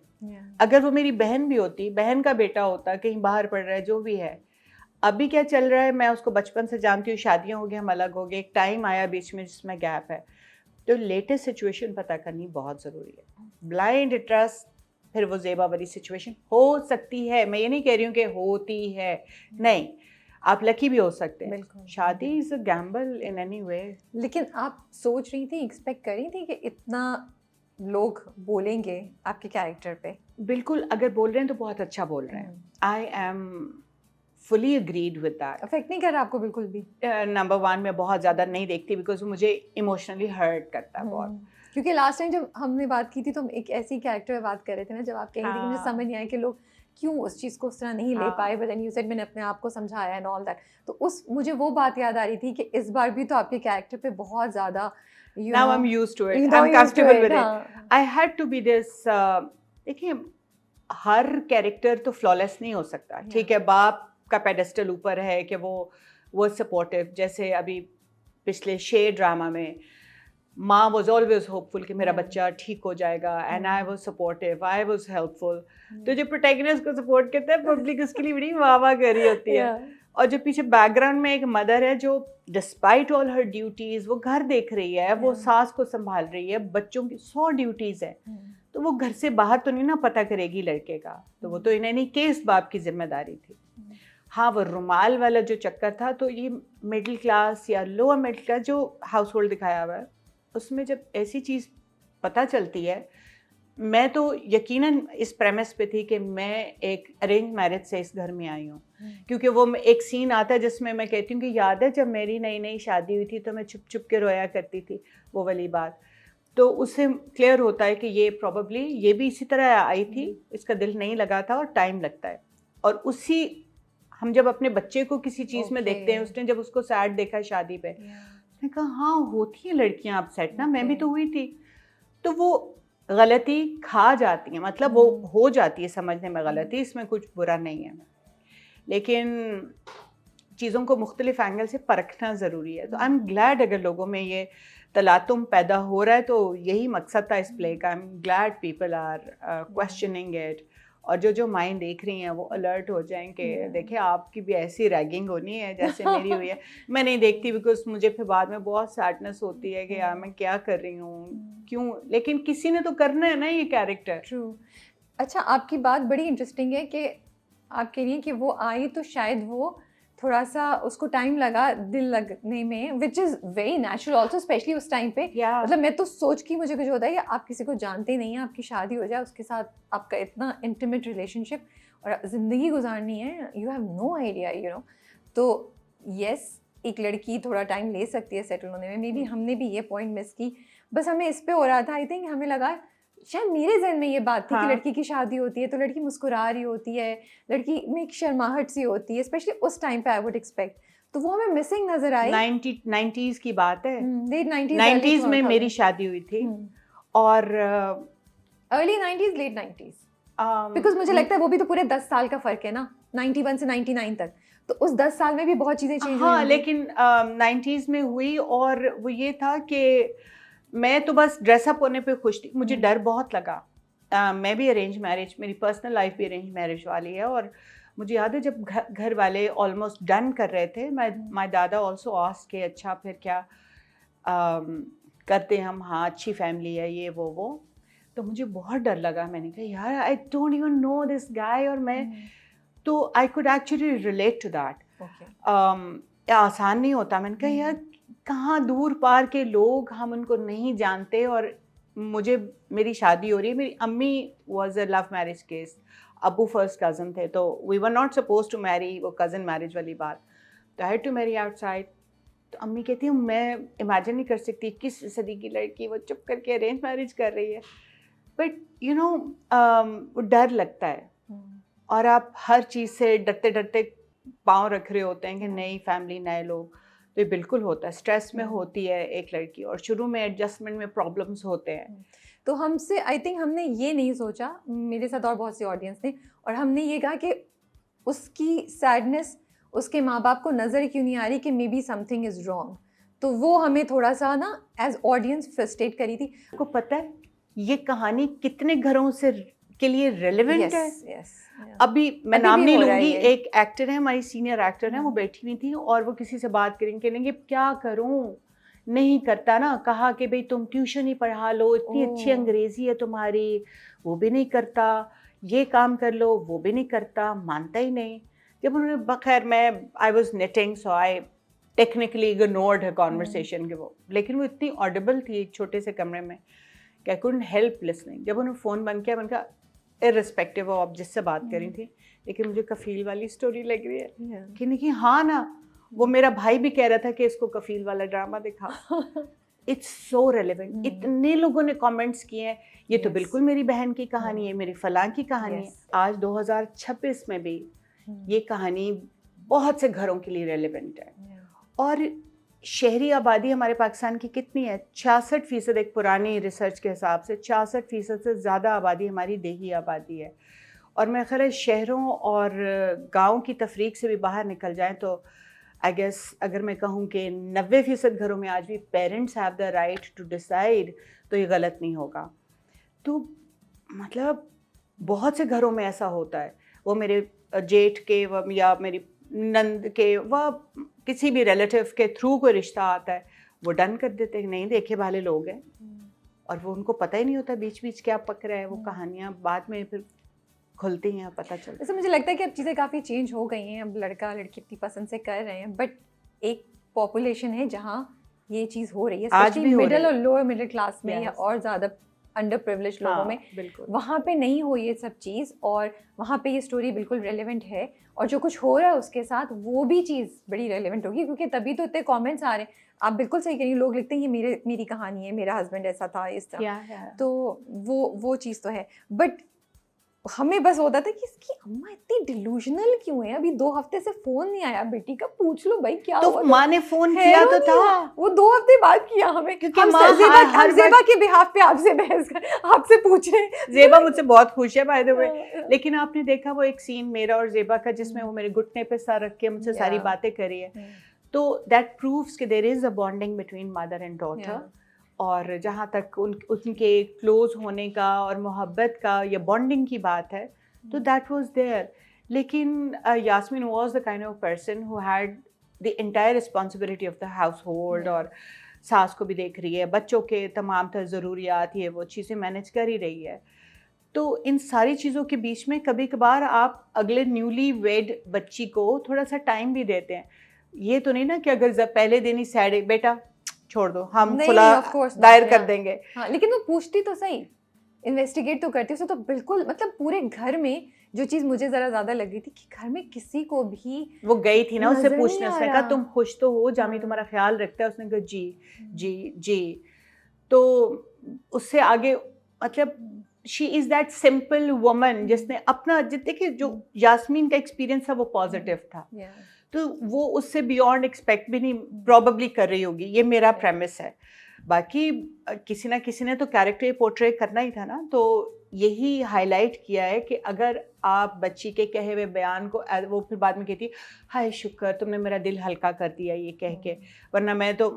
B: अगर वो मेरी बहन भी होती, बहन का बेटा होता, कहीं बाहर पढ़ रहा है, जो भी है, अभी क्या चल रहा है, मैं उसको बचपन से जानती हूँ, शादियाँ हो गई, हम अलग हो गए, एक टाइम आया बीच में जिसमें गैप है, तो लेटेस्ट सिचुएशन पता करनी बहुत ज़रूरी है। ब्लाइंड ट्रस्ट, फिर वो ज़ेबा वाली सिचुएशन हो सकती है, मैं ये नहीं कह रही हूँ कि होती है, नहीं, आप लकी भी हो सकते हैं। शादी is a gamble in any way.
A: लेकिन आप सोच रही थी, एक्सपेक्ट कर रही थी कि इतना लोग बोलेंगे आपके कैरेक्टर पे?
B: बिल्कुल, अगर बोल रहे हैं तो बहुत अच्छा बोल रहे हैं। I am fully agreed with that.
A: Affect नहीं कर रहा आपको बिल्कुल भी?
B: नंबर वन, मैं बहुत ज़्यादा नहीं देखती बिकॉज मुझे इमोशनली हर्ट करता है बहुत।
A: क्योंकि लास्ट टाइम जब हमने बात की थी तो हम एक ऐसी कैरेक्टर में बात कर रहे थे ना, जब आप कह रही थी कि मुझे समझ नहीं आया कि लोग क्यों उस चीज़ को उस तरह नहीं ले पाए, बट देन यू सेड मैंने अपने आप को समझाया एंड ऑल दैट। तो उस मुझे वो बात याद आ रही थी कि इस बार भी तो आपके कैरेक्टर पे बहुत ज़्यादा
B: Now I'm used to it. I'm comfortable with it. I had to be this. देखिए, हर कैरेक्टर तो फ्लॉलेस नहीं हो सकता, ठीक है। बाप का पेडेस्टल ऊपर है कि वो सपोर्टिव, जैसे अभी पिछले शेर ड्रामा में माँ वॉज ऑलवेज होपफुल कि मेरा बच्चा ठीक हो जाएगा, and I was supportive, I was helpful. तो जो प्रोटैगनिस्ट को सपोर्ट करता है, पब्लिक उसके लिए बड़ी वाह वाह कर रही होती है। और जो पीछे बैकग्राउंड में एक मदर है जो डिस्पाइट ऑल हर ड्यूटीज़, वो घर देख रही है, वो सास को संभाल रही है, बच्चों की 100 ड्यूटीज़ है, तो वो घर से बाहर तो नहीं ना पता करेगी लड़के का, तो वो तो इन एनी केस बाप की जिम्मेदारी थी। हाँ, वो रुमाल वाला जो चक्कर था, तो ये मिडिल क्लास या लोअर मिडिल क्लास जो हाउस होल्ड दिखाया हुआ है, उसमें जब ऐसी चीज़ पता चलती है, मैं तो यकीनन इस प्रेमिस पे थी कि मैं एक अरेंज मैरिज से इस घर में आई हूँ, क्योंकि वो एक सीन आता है जिसमें मैं कहती हूँ कि याद है जब मेरी नई नई शादी हुई थी तो मैं छुप छुप के रोया करती थी, वो वाली बात। तो उससे क्लियर होता है कि ये प्रॉबली ये भी इसी तरह आई थी, इसका दिल नहीं लगा था और टाइम लगता है। और उसी हम जब अपने बच्चे को किसी चीज़ में देखते हैं, उसने जब उसको सैड देखा शादी पे, उसने कहा हाँ होती हैं लड़कियाँ अपसेट ना, मैं भी तो हुई थी। तो वो गलती खा जाती है, मतलब वो हो जाती है समझने में गलती, इसमें कुछ बुरा नहीं है, लेकिन चीज़ों को मुख्तलिफ एंगल से परखना ज़रूरी है। तो आई एम ग्लैड अगर लोगों में ये तलातुम पैदा हो रहा है, तो यही मकसद था इस प्ले का। I am glad people are questioning it, और जो माइंड देख रही हैं वो अलर्ट हो जाएं कि देखिए आपकी भी ऐसी रैगिंग होनी है जैसे मेरी हुई है। मैं नहीं देखती बिकॉज मुझे फिर बाद में बहुत सैडनेस होती है कि यार मैं क्या कर रही हूँ, क्यों, लेकिन किसी ने तो करना है ना ये कैरेक्टर।
A: ट्रू। अच्छा, आपकी बात बड़ी इंटरेस्टिंग है कि आप कह रही हैं कि वो आई तो शायद वो थोड़ा सा उसको टाइम लगा दिल लगने में, which is very natural also, specially उस टाइम पे। मतलब मैं तो सोच की मुझे कुछ होता है कि आप किसी को जानते नहीं हैं, आपकी शादी हो जाए, उसके साथ आपका इतना इंटीमेट रिलेशनशिप और ज़िंदगी गुजारनी है, you have no idea, you know. तो यस, एक लड़की थोड़ा टाइम ले सकती है सेटल होने में। मे बी हमने भी ये पॉइंट मिस की, बस हमें इस पे हो रहा था। आई थिंक हमें लगा, शायद मेरे जहन में ये बात थी कि लड़की की शादी होती है तो लड़की मुस्कुरा रही होती है, लड़की में एक शर्माहट सी होती है, स्पेशली उस टाइम पे आई वुड एक्सपेक्ट। तो वो हमें मिसिंग नजर आई।
B: 90s की बात है,
A: लेट
B: 90s में मेरी शादी हुई थी और
A: early 90s late 90s, because मुझे लगता है वो भी तो पूरे 10 साल का फर्क है ना, 91 से 99 तक। तो उस 10 साल में भी बहुत चीज़ें चेंज हुई।
B: हाँ, लेकिन 90s में हुई और वो ये था कि मैं तो बस ड्रेसअप होने पे खुश थी, मुझे डर बहुत लगा। मैं भी अरेंज मैरिज, मेरी पर्सनल लाइफ भी अरेंज मैरिज वाली है, और मुझे याद है जब घर वाले ऑलमोस्ट डन कर रहे थे, माय दादा ऑल्सो आस्क्ड के अच्छा फिर क्या करते हम, हाँ अच्छी फैमिली है ये वो। तो मुझे बहुत डर लगा, मैंने कहा यार I don't even know this guy, और मैं तो I could actually relate to that. आसान नहीं होता। मैंने कहा यार कहाँ दूर पार के लोग, हम उनको नहीं जानते, और मुझे मेरी शादी हो रही है। मेरी अम्मी was a love marriage case, अबू फर्स्ट कज़न थे, तो we were not suppose to marry, वो कज़न मैरिज वाली बात, तो I had to marry outside. तो अम्मी कहती हूँ मैं इमेजिन नहीं कर सकती 21वीं सदी की लड़की वो चुप करके अरेंज मैरिज कर रही है, बट यू नो वो डर लगता है, और आप हर चीज़ से डरते डरते पाँव रख रहे होते हैं कि नई फैमिली नए लोग, तो ये बिल्कुल होता है, स्ट्रेस में होती है एक लड़की, और शुरू में एडजस्टमेंट में प्रॉब्लम्स होते हैं।
A: तो हमसे आई थिंक हमने ये नहीं सोचा, मेरे साथ और बहुत सी ऑडियंस ने, और हमने ये कहा कि उसकी सैडनेस उसके माँ बाप को नज़र क्यों नहीं आ रही कि may be something is wrong. तो वो हमें थोड़ा सा ना एज ऑडियंस फ्रस्ट्रेट करी थी।
B: आपको पता है ये कहानी कितने घरों से के लिए रेलेवेंट है? अभी मैं नाम नहीं लूंगी, एक एक्टर है, हमारी सीनियर एक्टर है, वो बैठी हुई थी और वो किसी से बात करेंगे क्या करूं, नहीं करता ना, कहा कि भाई तुम ट्यूशन ही पढ़ा लो, इतनी अच्छी अंग्रेजी है तुम्हारी, वो भी नहीं करता, ये काम कर लो, वो भी नहीं करता, मानता ही नहीं। जब उन्होंने, खैर मैं I was netting so I technically ignored है कॉन्वर्सेशन के वो, लेकिन वो इतनी ऑडिबल थी एक छोटे से कमरे में कि आई कुडंट हेल्प लिसनिंग। जब उन्होंने फ़ोन बंद किया, मैंने कहा इर्रिस्पेक्टिव ऑफ आप जिससे बात करी थी, लेकिन मुझे कफील वाली स्टोरी लग रही है कि नहीं, हाँ ना, वो मेरा भाई भी कह रहा था कि इसको कफील वाला ड्रामा दिखा। It's so relevant. इतने लोगों ने कमेंट्स किए हैं, ये तो बिल्कुल मेरी बहन की कहानी है, मेरी फलां की कहानी है। आज 2026 में भी ये कहानी बहुत से घरों के लिए रेलेवेंट है। और शहरी आबादी हमारे पाकिस्तान की कितनी है? 66%, एक पुरानी रिसर्च के हिसाब से 66% से ज़्यादा आबादी हमारी देही आबादी है। और मैं ख्याल है शहरों और गाँव की तफरीक से भी बाहर निकल जाएं तो आई गेस अगर मैं कहूँ कि 90% घरों में आज भी parents have the right to decide, तो ये गलत नहीं होगा। तो मतलब बहुत से घरों में ऐसा होता है, वो मेरे जेठ के या मेरी नंद के व किसी भी रिलेटिव के थ्रू कोई रिश्ता आता है, वो डन कर देते हैं, नहीं देखे वाले लोग हैं, और वो उनको पता ही नहीं होता बीच बीच क्या पक रहा है। वो कहानियाँ बाद में फिर खुलती हैं, पता चलता है।
A: वैसे मुझे लगता है कि अब चीज़ें काफ़ी चेंज हो गई हैं, अब लड़का लड़की अपनी पसंद से कर रहे हैं, बट एक पॉपुलेशन है जहाँ ये चीज़ हो रही है, स्पेशली मिडिल और लोअर मिडिल क्लास में या और ज़्यादा अंडर प्रिविलेज लोगों में, वहाँ पे नहीं हो ये सब चीज़, और वहाँ पे ये स्टोरी बिल्कुल रेलेवेंट है, और जो कुछ हो रहा है उसके साथ वो भी चीज़ बड़ी रेलेवेंट होगी, क्योंकि तभी तो इतने कमेंट्स आ रहे हैं। आप बिल्कुल सही कह रही हैं, लोग लिखते हैं ये मेरी कहानी है, मेरा हस्बैंड ऐसा था, इस तरह, तो वो चीज़ तो है। बट हमें बस होता था कि इसकी अम्मा इतनी डिलूजनल क्यों है, अभी 2 हफ्ते से फोन नहीं आया बेटी का, पूछ लो भाई क्या
B: तो
A: हुआ।
B: माँ ने फोन किया तो था,
A: वो 2 हफ्ते बाद किया हमें,
B: क्योंकि
A: हम ज़ेबा के बिहाफ पे आपसे बहस कर, आपसे पूछे।
B: ज़ेबा मुझसे बहुत खुश है बाय द वे, लेकिन आपने देखा वो एक सीन मेरा और ज़ेबा का जिसमें वो मेरे घुटने पे सर रख के मुझसे सारी बातें करी है, तो दैट प्रूव्स कि there is a bonding between mother and daughter. और जहाँ तक उनके क्लोज होने का और मोहब्बत का या बॉन्डिंग की बात है, तो दैट वाज देयर. लेकिन Yasmeen was the kind of person who had the entire responsibility of the household, और सास को भी देख रही है, बच्चों के तमाम तर ज़रूरियात ये वो चीज़ें मैनेज कर ही रही है. तो इन सारी चीज़ों के बीच में कभी कभार आप अगले न्यूली वेड बच्ची को थोड़ा सा टाइम भी देते हैं. ये तो नहीं ना कि अगर पहले दिन ही सैड है, बेटा छोड़ दो, हम खुला दायर कर देंगे.
A: हाँ, लेकिन वो पूछती तो सही, इन्वेस्टिगेट तो करती. उसे तो बिल्कुल, मतलब पूरे घर में जो चीज़ मुझे ज़रा ज़्यादा लगी थी कि घर में किसी को भी,
B: वो गई थी ना उससे
A: नजर
B: पूछने,
A: नहीं आ
B: उसने
A: रहा.
B: कहा तुम खुश तो हो, जामी तुम्हारा ख्याल रखता है. उसने कहा जी जी जी. तो उससे आगे मतलब she is that simple woman जिसने अपना, देखिए जो यास्मीन का एक्सपीरियंस था वो पॉजिटिव था, तो वो उससे बियॉन्ड एक्सपेक्ट भी नहीं प्रॉबली कर रही होगी, ये मेरा प्रेमिस है. बाकी किसी ना किसी ने तो कैरेक्टर पोर्ट्रे करना ही था ना, तो यही हाईलाइट किया है कि अगर आप बच्ची के कहे हुए बयान को, वो फिर बाद में कहती हाय शुक्र तुमने मेरा दिल हल्का कर दिया ये कह के, वरना मैं तो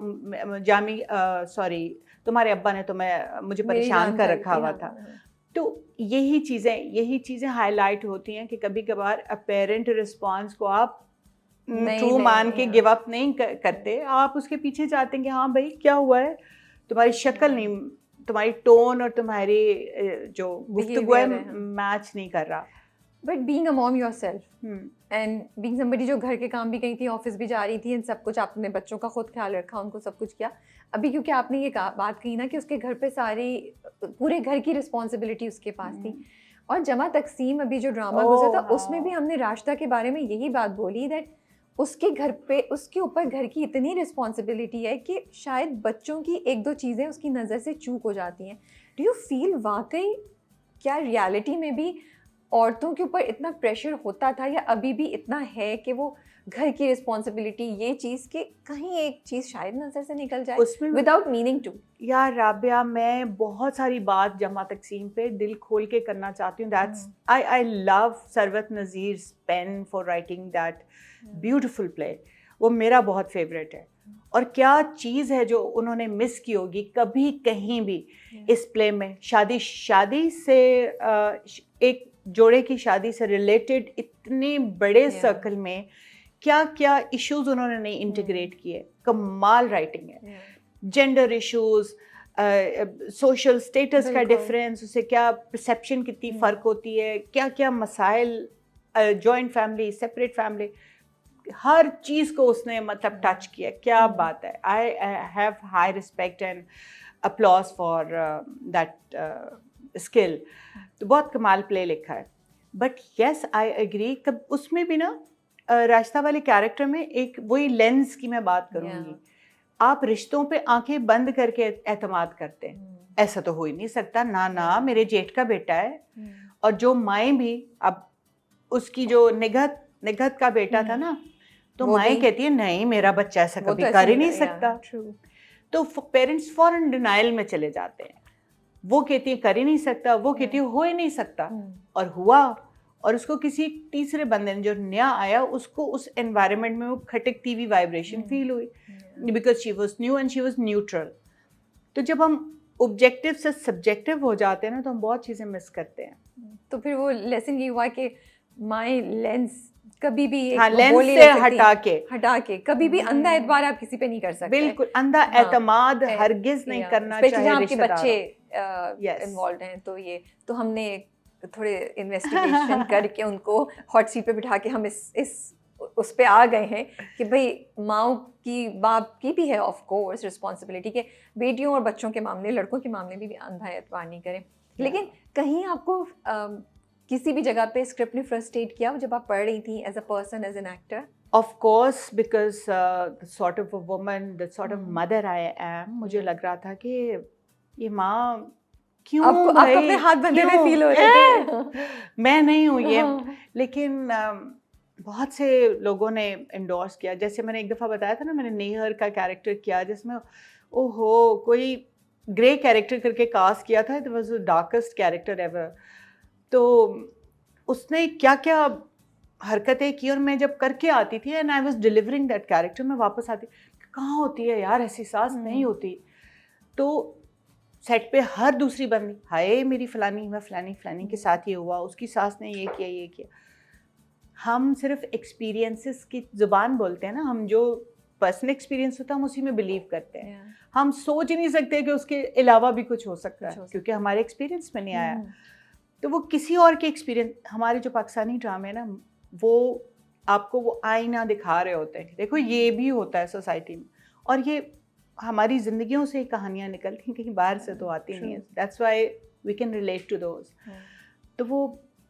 B: जामी सॉरी तुम्हारे अब्बा ने तो मुझे परेशान कर रखा हुआ था. तो यही चीज़ें हाईलाइट होती हैं कि कभी कभार अ पेरेंट रिस्पॉन्स को आप ट्रू मान के गिव अप नहीं करते, आप उसके पीछे जाते हैं कि हाँ भाई क्या हुआ है, तुम्हारी शक्ल नहीं, तुम्हारी टोन और तुम्हारी जो गुफ्तगू है मैच नहीं कर रहा.
A: But being a mom yourself and being somebody जो घर के काम भी कही थी, ऑफिस भी जा रही थी, इन सब कुछ आपने बच्चों का खुद ख्याल रखा, उनको सब कुछ किया. अभी क्योंकि आपने ये बात कही ना कि उसके घर पे सारी पूरे घर की रिस्पॉन्सिबिलिटी उसके पास थी. और जमा तकसीम अभी जो ड्रामा गुजरा था उसमें भी हमने राशिदा के बारे में यही बात बोली दैट उसके घर पे उसके ऊपर घर की इतनी रिस्पॉन्सिबिलिटी है कि शायद बच्चों की एक दो चीज़ें उसकी नज़र से चूक हो जाती हैं. डू यू फील वाकई क्या रियलिटी में भी औरतों के ऊपर इतना प्रेशर होता था, या अभी भी इतना है कि वो घर की रिस्पॉन्सिबिलिटी ये चीज़ कि कहीं एक चीज़ शायद नज़र से निकल जाए
B: उसमें
A: विदाउट मीनिंग टू?
B: यार राबिया, मैं बहुत सारी बात जमा तकसीम पे दिल खोल के करना चाहती हूँ. That's I love Sarwat Nazir's pen for writing that beautiful play. वो मेरा बहुत फेवरेट है. और क्या चीज़ है जो उन्होंने मिस की होगी कभी कहीं भी इस प्ले में. शादी से एक जोड़े की शादी से रिलेटेड इतने बड़े सर्कल में क्या क्या इश्यूज उन्होंने नहीं इंटीग्रेट किए. कमाल राइटिंग है. जेंडर इश्यूज, सोशल स्टेटस का डिफरेंस, उससे क्या परसेप्शन कितनी फ़र्क होती है, क्या क्या मसाइल, जॉइंट फैमिली सेपरेट फैमिली, हर चीज़ को उसने मतलब टच किया. क्या बात है. I have high respect and applause for that skill. तो बहुत कमाल प्ले लिखा है. बट येस आई एग्री, कब उसमें भी ना राशिदा वाले कैरेक्टर में एक वही लेंस की मैं बात करूँगी. आप रिश्तों पे आंखें बंद करके एतमाद करते हैं. ऐसा तो हो ही नहीं सकता. ना मेरे जेठ का बेटा है. और जो माएँ भी, अब उसकी जो निगहत का बेटा था ना, तो माएँ कहती है नहीं मेरा बच्चा ऐसा कभी कर ही नहीं सकता. तो पेरेंट्स फौरन डिनाइल में चले जाते हैं. वो कहती है कर ही नहीं सकता, वो कहती है हो ही नहीं सकता. और हुआ. और उसको किसी तीसरे बंदे ने जो नया आया, उसको उस एनवायरनमेंट में वो खटकती हुई वाइब्रेशन फील हुई, because she was new and she was neutral. तो जब हम ऑब्जेक्टिव से सब्जेक्टिव हो जाते हैं ना, तो हम बहुत चीज़ें मिस करते हैं.
A: तो फिर वो लेसन ये हुआ कि माय लेंस कभी भी
B: लेंस से
A: हटा के कभी भी अंधा एतबार आप किसी पे नहीं कर सकते.
B: बिल्कुल अंधा एतमाद हरगिज नहीं करना चाहिए.
A: आपके बच्चे इन्वॉल्व हैं तो ये तो हमने थोड़े इन्वेस्टिगेशन करके उनको हॉट सीट पे बिठा के हम इस उस पे आ गए हैं कि भाई माओ की बाप की भी है ऑफ कोर्स रिस्पॉन्सिबिलिटी के बेटियों और बच्चों के मामले, लड़कों के मामले में भी अंधा एतबार नहीं करें. लेकिन कहीं आपको किसी भी जगह पे स्क्रिप्ट ने फ्रस्ट्रेट किया जब आप पढ़ रही थी as a person, as an actor?
B: Of course, because the sort of a woman, the sort of mother I am, मुझे लग रहा था कि ये माँ क्यों
A: आपको अपने हाथ बंधे हुए फील हो रहे थे. मैं
B: नहीं हूँ ये. लेकिन बहुत से लोगों ने एंडोर्स किया. जैसे मैंने एक दफ़ा बताया था ना, मैंने नेहर का कैरेक्टर किया जिसमें ओहो कोई ग्रे कैरेक्टर करके कास्ट किया था. It was the darkest character ever. तो उसने क्या क्या हरकतें की और मैं जब करके आती थी and I was delivering that character, मैं वापस आती कहाँ होती है यार ऐसी सास नहीं होती. तो सेट पे हर दूसरी बंदी हाय मेरी फलानी व फलानी फलानी के साथ ये हुआ, उसकी सास ने ये किया। हम सिर्फ एक्सपीरियंसेस की ज़ुबान बोलते हैं ना, हम जो पर्सनल एक्सपीरियंस होता है हम उसी में बिलीव करते हैं। हम सोच ही नहीं सकते कि उसके अलावा भी कुछ हो सकता है, क्योंकि हमारे एक्सपीरियंस में नहीं आया। तो वो किसी और के एक्सपीरियंस, हमारे जो पाकिस्तानी ड्रामे हैं ना, वो आपको वो आईना दिखा रहे होते हैं, देखो ये भी होता है सोसाइटी में, और ये हमारी ज़िंदगियों से कहानियाँ निकलती हैं, कहीं बाहर से तो आती नहीं है। That's why we can relate to those. तो वो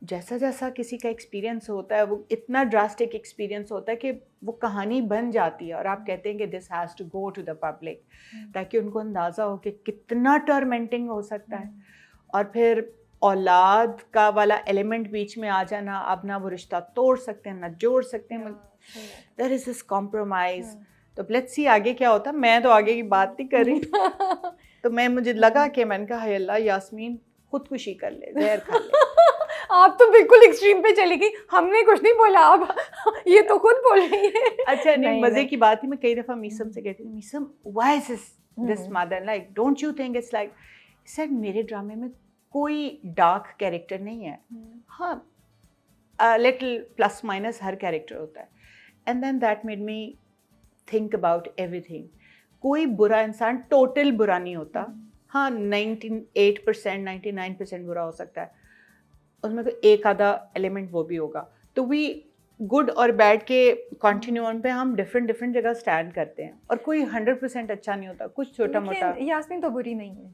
B: जैसा जैसा किसी का एक्सपीरियंस होता है, वो इतना ड्रास्टिक एक्सपीरियंस होता है कि वो कहानी बन जाती है, और आप कहते हैं कि this has to go to the public, ताकि उनको अंदाज़ा हो कि कितना टर्मेंटिंग हो सकता है। और फिर औलाद का वाला एलिमेंट बीच में आ जाना, अब ना वो रिश्ता तोड़ सकते हैं ना जोड़ सकते हैं, देयर इज दिस कॉम्प्रोमाइज। तो लेट्स सी आगे क्या होता है। मैं तो आगे की बात नहीं कर रही तो मुझे लगा कि मैंने कहा हाय अल्लाह, यास्मीन खुदकुशी कर ले, जहर खा ले।
A: आप तो बिल्कुल एक्सट्रीम पे चली गई, हमने कुछ नहीं बोला, आप ये तो खुद बोल रही है।
B: अच्छा नहीं, मजे की बात ही, मैं कई दफा मीसम से कहती हूँ, Meesam why is this mother like, don't you think it's like, sir मेरे ड्रामे में कोई डार्क कैरेक्टर नहीं है। हाँ लिटिल प्लस माइनस हर कैरेक्टर होता है। And then that made me think about everything. कोई बुरा इंसान टोटल बुरा नहीं होता। हाँ 98% 99% बुरा हो सकता है, उसमें कोई एक आधा एलिमेंट वो भी होगा। तो वी गुड और बैड के कॉन्टिन्यूम पे हम डिफरेंट जगह स्टैंड करते हैं, और कोई 100% अच्छा नहीं होता, कुछ छोटा मोटा।
A: यास्मीन तो बुरी नहीं है,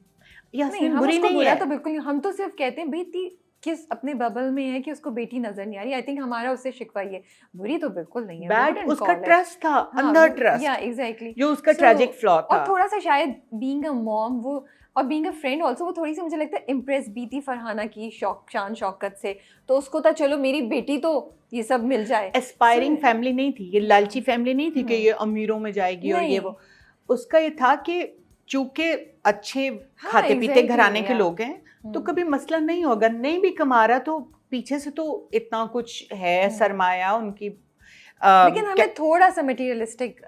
B: यास्मीन बुरी नहीं है
A: तो बिल्कुल नहीं। हम तो सिर्फ कहते हैं बेटी किस अपने बबल में है कि उसको बेटी नजर नहीं आ रही। आई थिंक हमारा उससे शिकवा ये, बुरी तो बिल्कुल नहीं है।
B: बैड उसका ट्रस्ट था, अंदर ट्रस्ट,
A: या एग्जैक्टली,
B: जो उसका ट्रेजिक फ्लॉ था।
A: और थोड़ा सा शायद बीइंग अ मॉम वो, और बीइंग अ फ्रेंड आल्सो, वो थोड़ी सी मुझे लगता है इम्प्रेस भी थी फरहाना की शान शौकत से। तो उसको था चलो मेरी बेटी तो ये सब मिल जाए।
B: एस्पायरिंग फैमिली नहीं थी ये, लालची फैमिली नहीं थी कि ये अमीरों में जाएगी और ये वो। उसका ये था कि चूंकि अच्छे खाते पीते घराने के लोग हैं, तो कभी मसला नहीं होगा। नहीं भी कमा रहा तो पीछे से तो इतना कुछ है सरमाया उनकी।
A: लेकिन हमें थोड़ा सा मटेरियलिस्टिक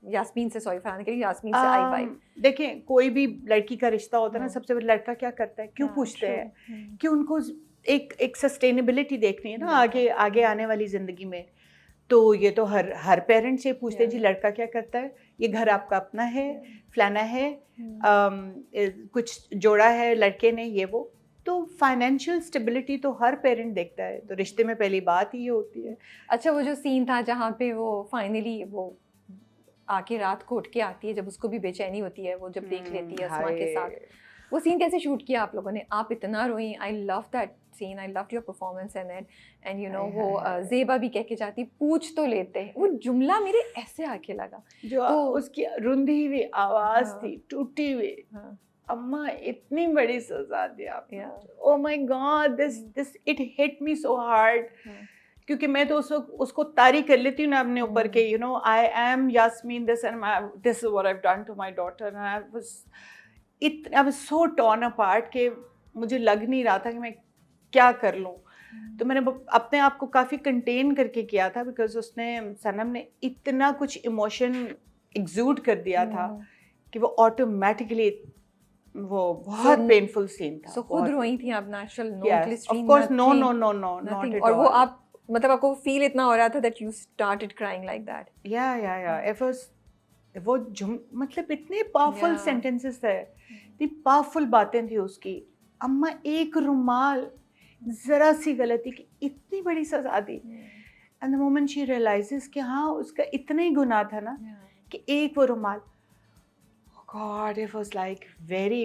A: यास्मीन से, सॉरी फरहाना के लिए, यास्मीन से आई वाइब।
B: देखिए कोई भी लड़की का रिश्ता होता है ना, सबसे पहले लड़का क्या करता है, क्यों पूछते हैं कि उनको एक सस्टेनेबिलिटी देखनी है ना आगे आने वाली जिंदगी में। तो ये तो हर पेरेंट से पूछते हैं जी लड़का क्या करता है, ये घर आपका अपना है, फलाना है, कुछ जोड़ा है लड़के ने, ये वो। तो फाइनेंशियल स्टेबिलिटी तो हर पेरेंट देखता है, तो रिश्ते में पहली बात ही होती है।
A: अच्छा वो जो सीन था जहाँ पे वो फाइनली वो आके रात को उठ के आती है, जब उसको भी बेचैनी होती है, वो जब देख लेती है अस्मा के साथ, वो सीन कैसे शूट किया आप लोगों ने? आप इतना रोई। I love that scene, I loved your performance in it. And you know वो ज़ेबा भी कह के जाती पूछ तो लेते हैं, वो जुमला मेरे ऐसे आके लगा,
B: जो तो उसकी रुंधी हुई आवाज़ थी, टूटी हुई, अम्मा इतनी बड़ी सजा दी आपने। ओह my God, this it hit me so hard, क्योंकि मैं तो उसको तारी कर लेती हूँ ना अपने ऊपर के, you know I am Yasmeen this and this is what I have done to my daughter, and I was so torn apart कि मुझे लग नहीं रहा था कि मैं क्या कर लूँ। तो मैंने अपने आप को काफ़ी कंटेन करके किया था, बिकॉज उसने, सनम ने इतना कुछ इमोशन एग्जूड कर दिया था कि वो ऑटोमेटिकली, वो बहुत पेनफुल सीन था।
A: सो खुद रोई थी आप natural, no glycerine,
B: of course, no not at all.
A: और वो आप मतलब आपको फील इतना हो रहा था that you started crying like that.
B: या इट वाज, वो मतलब इतने पावरफुल सेंटेंसेस थे, इतनी पावरफुल बातें थी उसकी। अम्मा एक रुमाल, जरा सी गलती की इतनी बड़ी सजा दी। And the moment she realises कि हाँ उसका इतना ही गुनाह था ना कि एक वो रुमाल, God, it was like very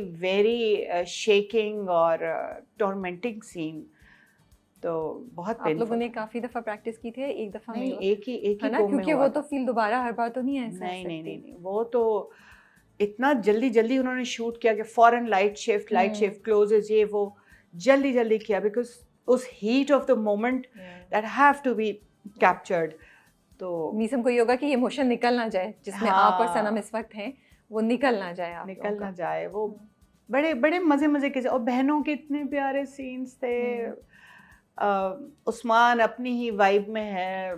B: shaking और tormenting scene। तो बहुत
A: आप लोगों ने काफी दफा प्रैक्टिस की थी, एक दफा
B: नहीं, एक ही
A: है ना, क्योंकि वो तो फील दोबारा हर बार तो नहीं है।
B: नहीं, वो तो इतना जल्दी उन्होंने शूट किया कि फॉरन लाइट शिफ्ट क्लोजेस, ये वो जल्दी किया, बिकॉज उस heat of the moment that have to be captured. तो
A: मीसम को ये होगा कि इमोशन निकल ना जाए जिसमें आप और सनम इस वक्त हैं, वो निकल ना जाए, आप
B: निकल ना जाए। वो बड़े मजे के, और बहनों के इतने प्यारे सीन्स थे। उस्मान अपनी ही वाइब में है,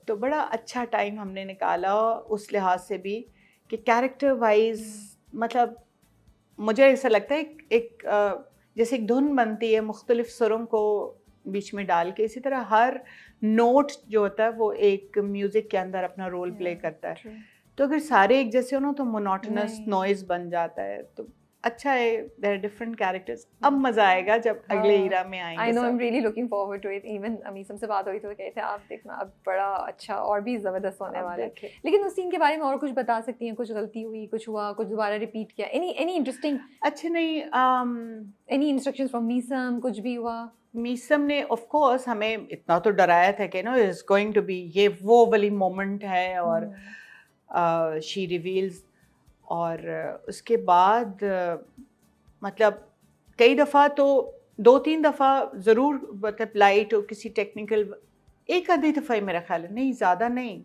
B: तो बड़ा अच्छा टाइम हमने निकाला उस लिहाज से भी कि कैरेक्टर वाइज, मतलब मुझे ऐसा लगता है जैसे एक धुन बनती है मुख्तलिफ सुरों को बीच में डाल के, इसी तरह हर नोट जो होता है वो एक म्यूजिक के अंदर अपना रोल प्ले करता है।
A: True.
B: तो अगर सारे एक जैसे हो ना तो मोनोटोनस
A: नहीं।
B: नॉइज बन जाता है। तो अच्छा है, देयर आर डिफरेंट कैरेक्टर्स। अब मजा आएगा जब अगले ईरा में आएंगे।
A: आई नो, आई एम
B: सब।
A: Really looking forward to it. Even अमीसम से बात हुई तो वो कहे थे आप देखना अब बड़ा अच्छा और भी ज़बरदस्त होने
B: अब
A: वाला है।
B: देखें।
A: लेकिन उस सीन के बारे में और कुछ बता सकती हैं? कुछ गलती हुई, कुछ हुआ, कुछ दोबारा रिपीट किया? एनी इंटरेस्टिंग,
B: अच्छा नहीं,
A: एनी इंस्ट्रक्शंस फ्रॉम मीसम, कुछ भी हुआ?
B: मीसम ने ऑफ कोर्स हमें इतना तो डराया था कि no is going to be ये वो वाली मोमेंट है, और शी रिवील्स। और उसके बाद मतलब कई दफ़ा तो 2-3 दफ़ा ज़रूर मतलब लाइट और किसी टेक्निकल, एक आधी दफ़ा ही मेरा ख्याल है, नहीं ज़्यादा नहीं,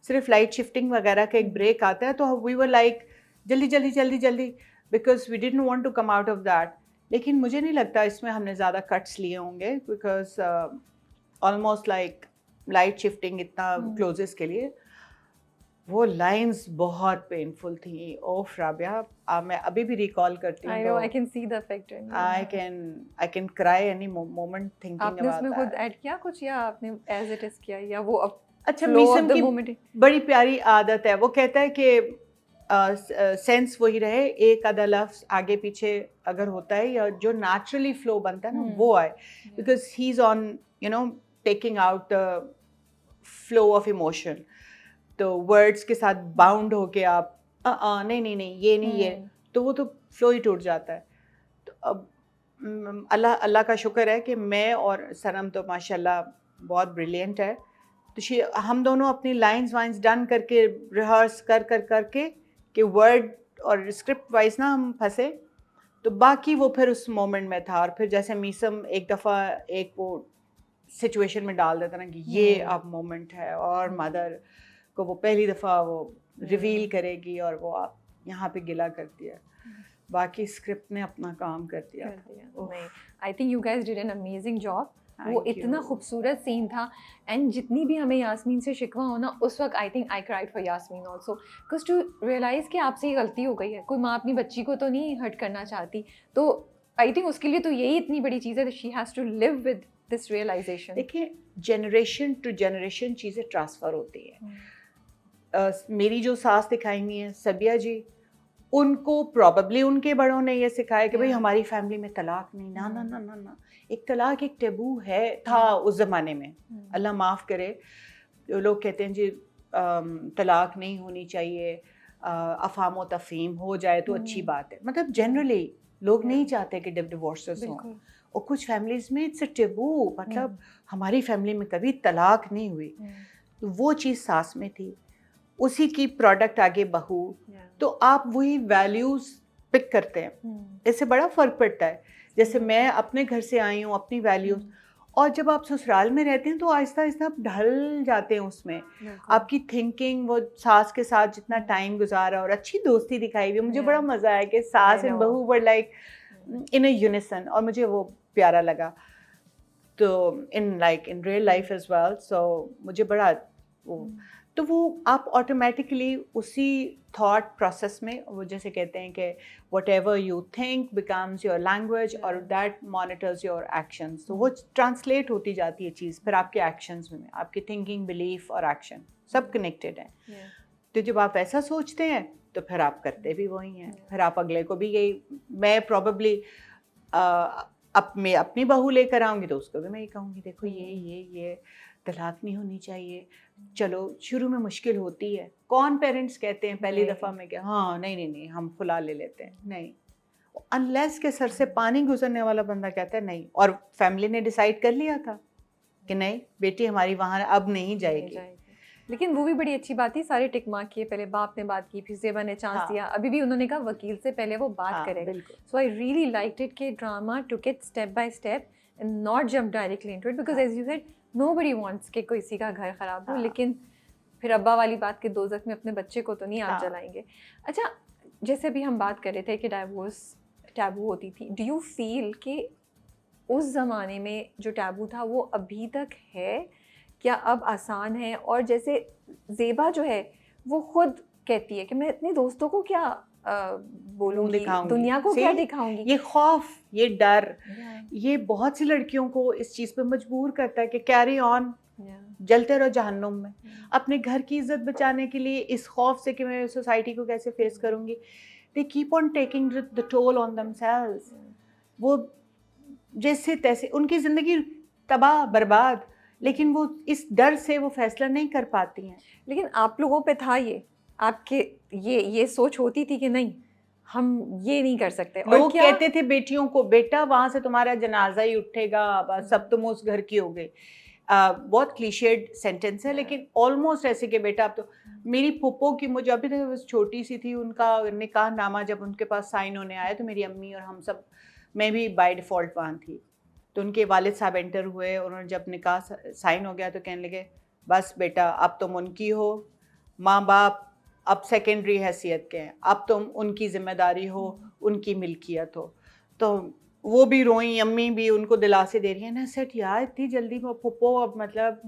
B: सिर्फ लाइट शिफ्टिंग वगैरह का एक ब्रेक आता है तो वी वर लाइक जल्दी जल्दी जल्दी जल्दी, because we didn't want to come out of that. लेकिन मुझे नहीं लगता इसमें हमने ज़्यादा कट्स लिए होंगे, because almost like light shifting इतना क्लोजेस के लिए वो लाइंस बहुत पेनफुल थी। ओफ राबिया, मैं अभी भी रिकॉल करती हूँ।
A: आई know, I can see the effect in you.
B: I can cry any moment thinking
A: आपने
B: अबाउट
A: उसमें खुद
B: दैट।
A: ऐड किया कुछ या आपने एज इट इज किया या वो अब
B: अच्छा,
A: flow of
B: मीसम
A: the
B: की
A: moment?
B: बड़ी प्यारी आदत है, वो कहता है कि सेंस वही रहे, एक आधा लफ्ज आगे पीछे अगर होता है या जो नेचुरली फ्लो बनता है ना वो आए, because he is on you know taking out the flow of emotion. तो वर्ड्स के साथ बाउंड होके आप नहीं नहीं नहीं ये नहीं ये, तो वो तो फ्लो ही टूट जाता है। तो अब अल्लाह का शुक्र है कि मैं और सनम तो माशाल्लाह बहुत ब्रिलियंट है, तो हम दोनों अपनी लाइंस वाइंस डन करके रिहर्स करके कि वर्ड और स्क्रिप्ट वाइज ना हम फंसे, तो बाकी वो फिर उस मोमेंट में था। और फिर जैसे मीसम एक दफ़ा एक वो सिचुएशन में डाल देता ना कि ये अब मोमेंट है और मदर को वो पहली दफ़ा वो रिवील करेगी और वो आप यहाँ पे गिला करती है, बाकी स्क्रिप्ट ने अपना काम कर दिया था।
A: I think you guys did an amazing job. वो
B: Thank
A: इतना
B: you.
A: खूबसूरत सीन था, एंड जितनी भी हमें यास्मीन से शिकवा हो ना उस वक्त, I think I cried for Yasmeen also, because to realise कि आपसे ये गलती हो गई है। कोई माँ अपनी बच्ची को तो नहीं हर्ट करना चाहती, तो आई थिंक उसके लिए तो यही इतनी बड़ी चीज़ है, she has to live with this realisation.
B: देखिए, जनरेशन टू जनरेशन चीज़ें ट्रांसफ़र होती हैं। मेरी जो सास दिखाएंगी हैं सबिया जी, उनको प्रॉबली उनके बड़ों ने ये सिखाया कि भाई हमारी फैमिली में तलाक नहीं, ना ना ना ना ना, एक तलाक एक टेबू है था उस ज़माने में। अल्लाह माफ़ करे, जो लोग कहते हैं जी तलाक नहीं होनी चाहिए, अफ़ाम व तफ़हीम हो जाए तो अच्छी बात है, मतलब जनरली लोग नहीं चाहते कि डिवोर्सेस हों, और कुछ फैमिलीज़ में इट्स अ टेबू, मतलब हमारी फैमिली में कभी तलाक नहीं हुई। तो वो चीज़ सास में थी, उसी की प्रोडक्ट आगे बहू, तो आप वही वैल्यूज़ पिक करते हैं, इससे बड़ा फ़र्क पड़ता है। जैसे मैं अपने घर से आई हूँ, अपनी वैल्यूज़, और जब आप ससुराल में रहते हैं तो आहिस्ता आहिस्ता आप ढल जाते हैं उसमें। आपकी थिंकिंग, वो सास के साथ जितना टाइम गुजारा और अच्छी दोस्ती दिखाई हुई, मुझे बड़ा मज़ा आया कि सास एंड बहू were like in a unison, और मुझे वो प्यारा लगा। तो in real life as well, so मुझे बड़ा वो, तो वो आप ऑटोमेटिकली उसी थॉट प्रोसेस में, वो जैसे कहते हैं कि whatever you think becomes your language और दैट मॉनिटर्स योर एक्शंस, तो वो ट्रांसलेट होती जाती है चीज़ फिर आपके एक्शंस में, आपकी थिंकिंग, बिलीफ और एक्शन सब कनेक्टेड हैं। तो जब आप ऐसा सोचते हैं तो फिर आप करते भी वही हैं, फिर आप अगले को भी यही, मैं प्रॉबेबली मैं अपनी बहू लेकर आऊँगी तो उसको भी मैं ही कहूँगी देखो ये तलाक नहीं होनी चाहिए। चलो शुरू में मुश्किल होती है, कौन पेरेंट्स कहते हैं पहली दफ़ा में क्या हाँ नहीं हम खुला ले लेते हैं, नहीं, अनलेस के सर से पानी गुजरने वाला बंदा कहता है नहीं, और फैमिली ने डिसाइड कर लिया था कि नहीं बेटी हमारी वहाँ अब नहीं जाएगी।
A: लेकिन वो भी बड़ी अच्छी बात थी, सारे टिक मार्क किए, पहले बाप ने बात की, फिर ज़ेबा ने चांस दिया, अभी भी उन्होंने कहा वकील से पहले वो बात करेगा। So I really liked it कि drama took it step by step and not jump directly into it, because as you said nobody wants कि किसी का घर ख़राब हो, लेकिन फिर अब्बा वाली बात के दोज़ख में अपने बच्चे को तो नहीं आप जलाएंगे। अच्छा, जैसे अभी हम बात कर रहे थे कि डाइवोर्स टैबू होती थी, डू यू फील कि उस ज़माने में जो टैबू था वो अभी तक है, क्या अब आसान है? और जैसे ज़ेबा जो है वो खुद कहती है कि मैं अपने दोस्तों को क्या बोलूंगी,
B: दिखाऊंगी,
A: दुनिया को क्या दिखाऊंगी?
B: ये खौफ, ये डर,
A: Yeah.
B: ये बहुत सी लड़कियों को इस चीज पे मजबूर करता है कि कैरी ऑन,
A: Yeah.
B: जलते रहो जहन्नुम में। अपने घर की इज्जत बचाने के लिए इस खौफ से कि मैं सोसाइटी को कैसे फेस करूंगी, they keep on taking the toll on themselves. वो जैसे तैसे उनकी जिंदगी तबाह बर्बाद, लेकिन वो इस डर से वो फैसला नहीं कर पाती हैं।
A: लेकिन आप लोगों पे था ये, आपके ये सोच होती थी कि नहीं हम ये नहीं कर सकते? और
B: लोग
A: क्या
B: कहते थे बेटियों को, बेटा वहां से तुम्हारा जनाजा ही उठेगा, बस सब तुम उस घर की हो गई। बहुत क्लीशेड सेंटेंस है, लेकिन ऑलमोस्ट ऐसे कि बेटा अब तो मेरी फूफो की, मुझे अभी तक छोटी सी थी, उनका निकाह नामा जब उनके पास साइन होने आया तो मेरी अम्मी और हम सब, मैं भी बाय डिफ़ॉल्ट वहाँ थी, तो उनके वालिद साहब एंटर हुए, उन्होंने जब निकाह साइन हो गया तो कहने लगे बस बेटा अब तुम उनकी हो, माँ बाप अब सेकेंडरी हैसियत के हैं, अब तुम उनकी जिम्मेदारी हो, उनकी मिल्कियत हो। तो वो भी रोई, अम्मी भी उनको दिलासे दे रही है ना, सेट यार इतनी जल्दी वो फुप्पो, अब मतलब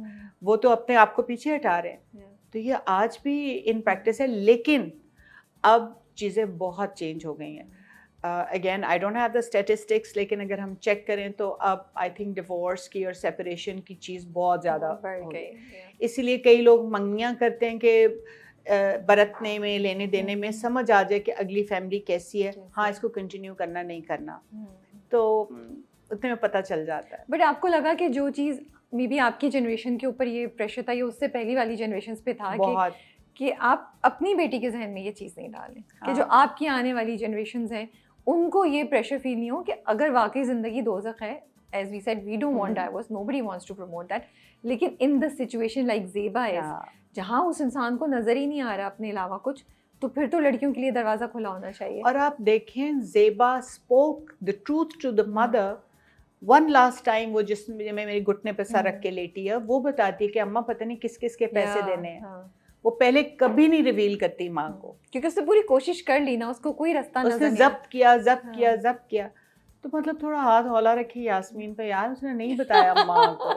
B: वो तो अपने आप को पीछे हटा रहे हैं। तो ये आज भी इन प्रैक्टिस है, लेकिन अब चीज़ें बहुत चेंज हो गई हैं। Again I don't have the statistics, लेकिन अगर हम चेक करें तो अब आई थिंक डिवोर्स की और सेपरेशन की चीज़ बहुत ज़्यादा
A: बढ़ गई।
B: इसीलिए कई लोग मंगनियाँ करते हैं कि बरतने में, लेने देने में समझ आ जाए कि अगली फैमिली कैसी है, हाँ इसको कंटिन्यू करना नहीं करना, तो उतने में पता चल जाता है।
A: बट आपको लगा कि जो चीज़ मे बी आपकी जनरेशन के ऊपर ये प्रेशर था, ये उससे पहली वाली जनरेशन पे था
B: बहुत
A: कि आप अपनी बेटी के जहन में ये चीज़ नहीं डालें, कि जो
B: हाँ।
A: आपकी आने वाली जनरेशंस हैं उनको ये प्रेशर फील नहीं हो कि अगर वाकई ज़िंदगी दोज़ख है, as we said we don't want divorce, nobody wants to promote that, लेकिन in the situation like Zeba is, जहाँ उस इंसान को नज़र ही नहीं आ रहा अपने अलावा कुछ, तो फिर तो लड़कियों के लिए दरवाज़ा खुला होना चाहिए।
B: और आप देखें, Zeba spoke the truth to the mother one last time, वो जिसमें मेरे घुटने पे सर रख के लेटी है, वो बताती है कि अम्मा पता नहीं किस किस के पैसे देने हैं। वो पहले कभी नहीं रिवील करती माँ को,
A: क्योंकि उसने पूरी कोशिश कर ली ना, उसको कोई रास्ता नजर
B: उसने
A: नहीं
B: जब्त किया। तो मतलब थोड़ा हाथ हौला रखी यास्मीन पे, यार उसने नहीं बताया माँ को,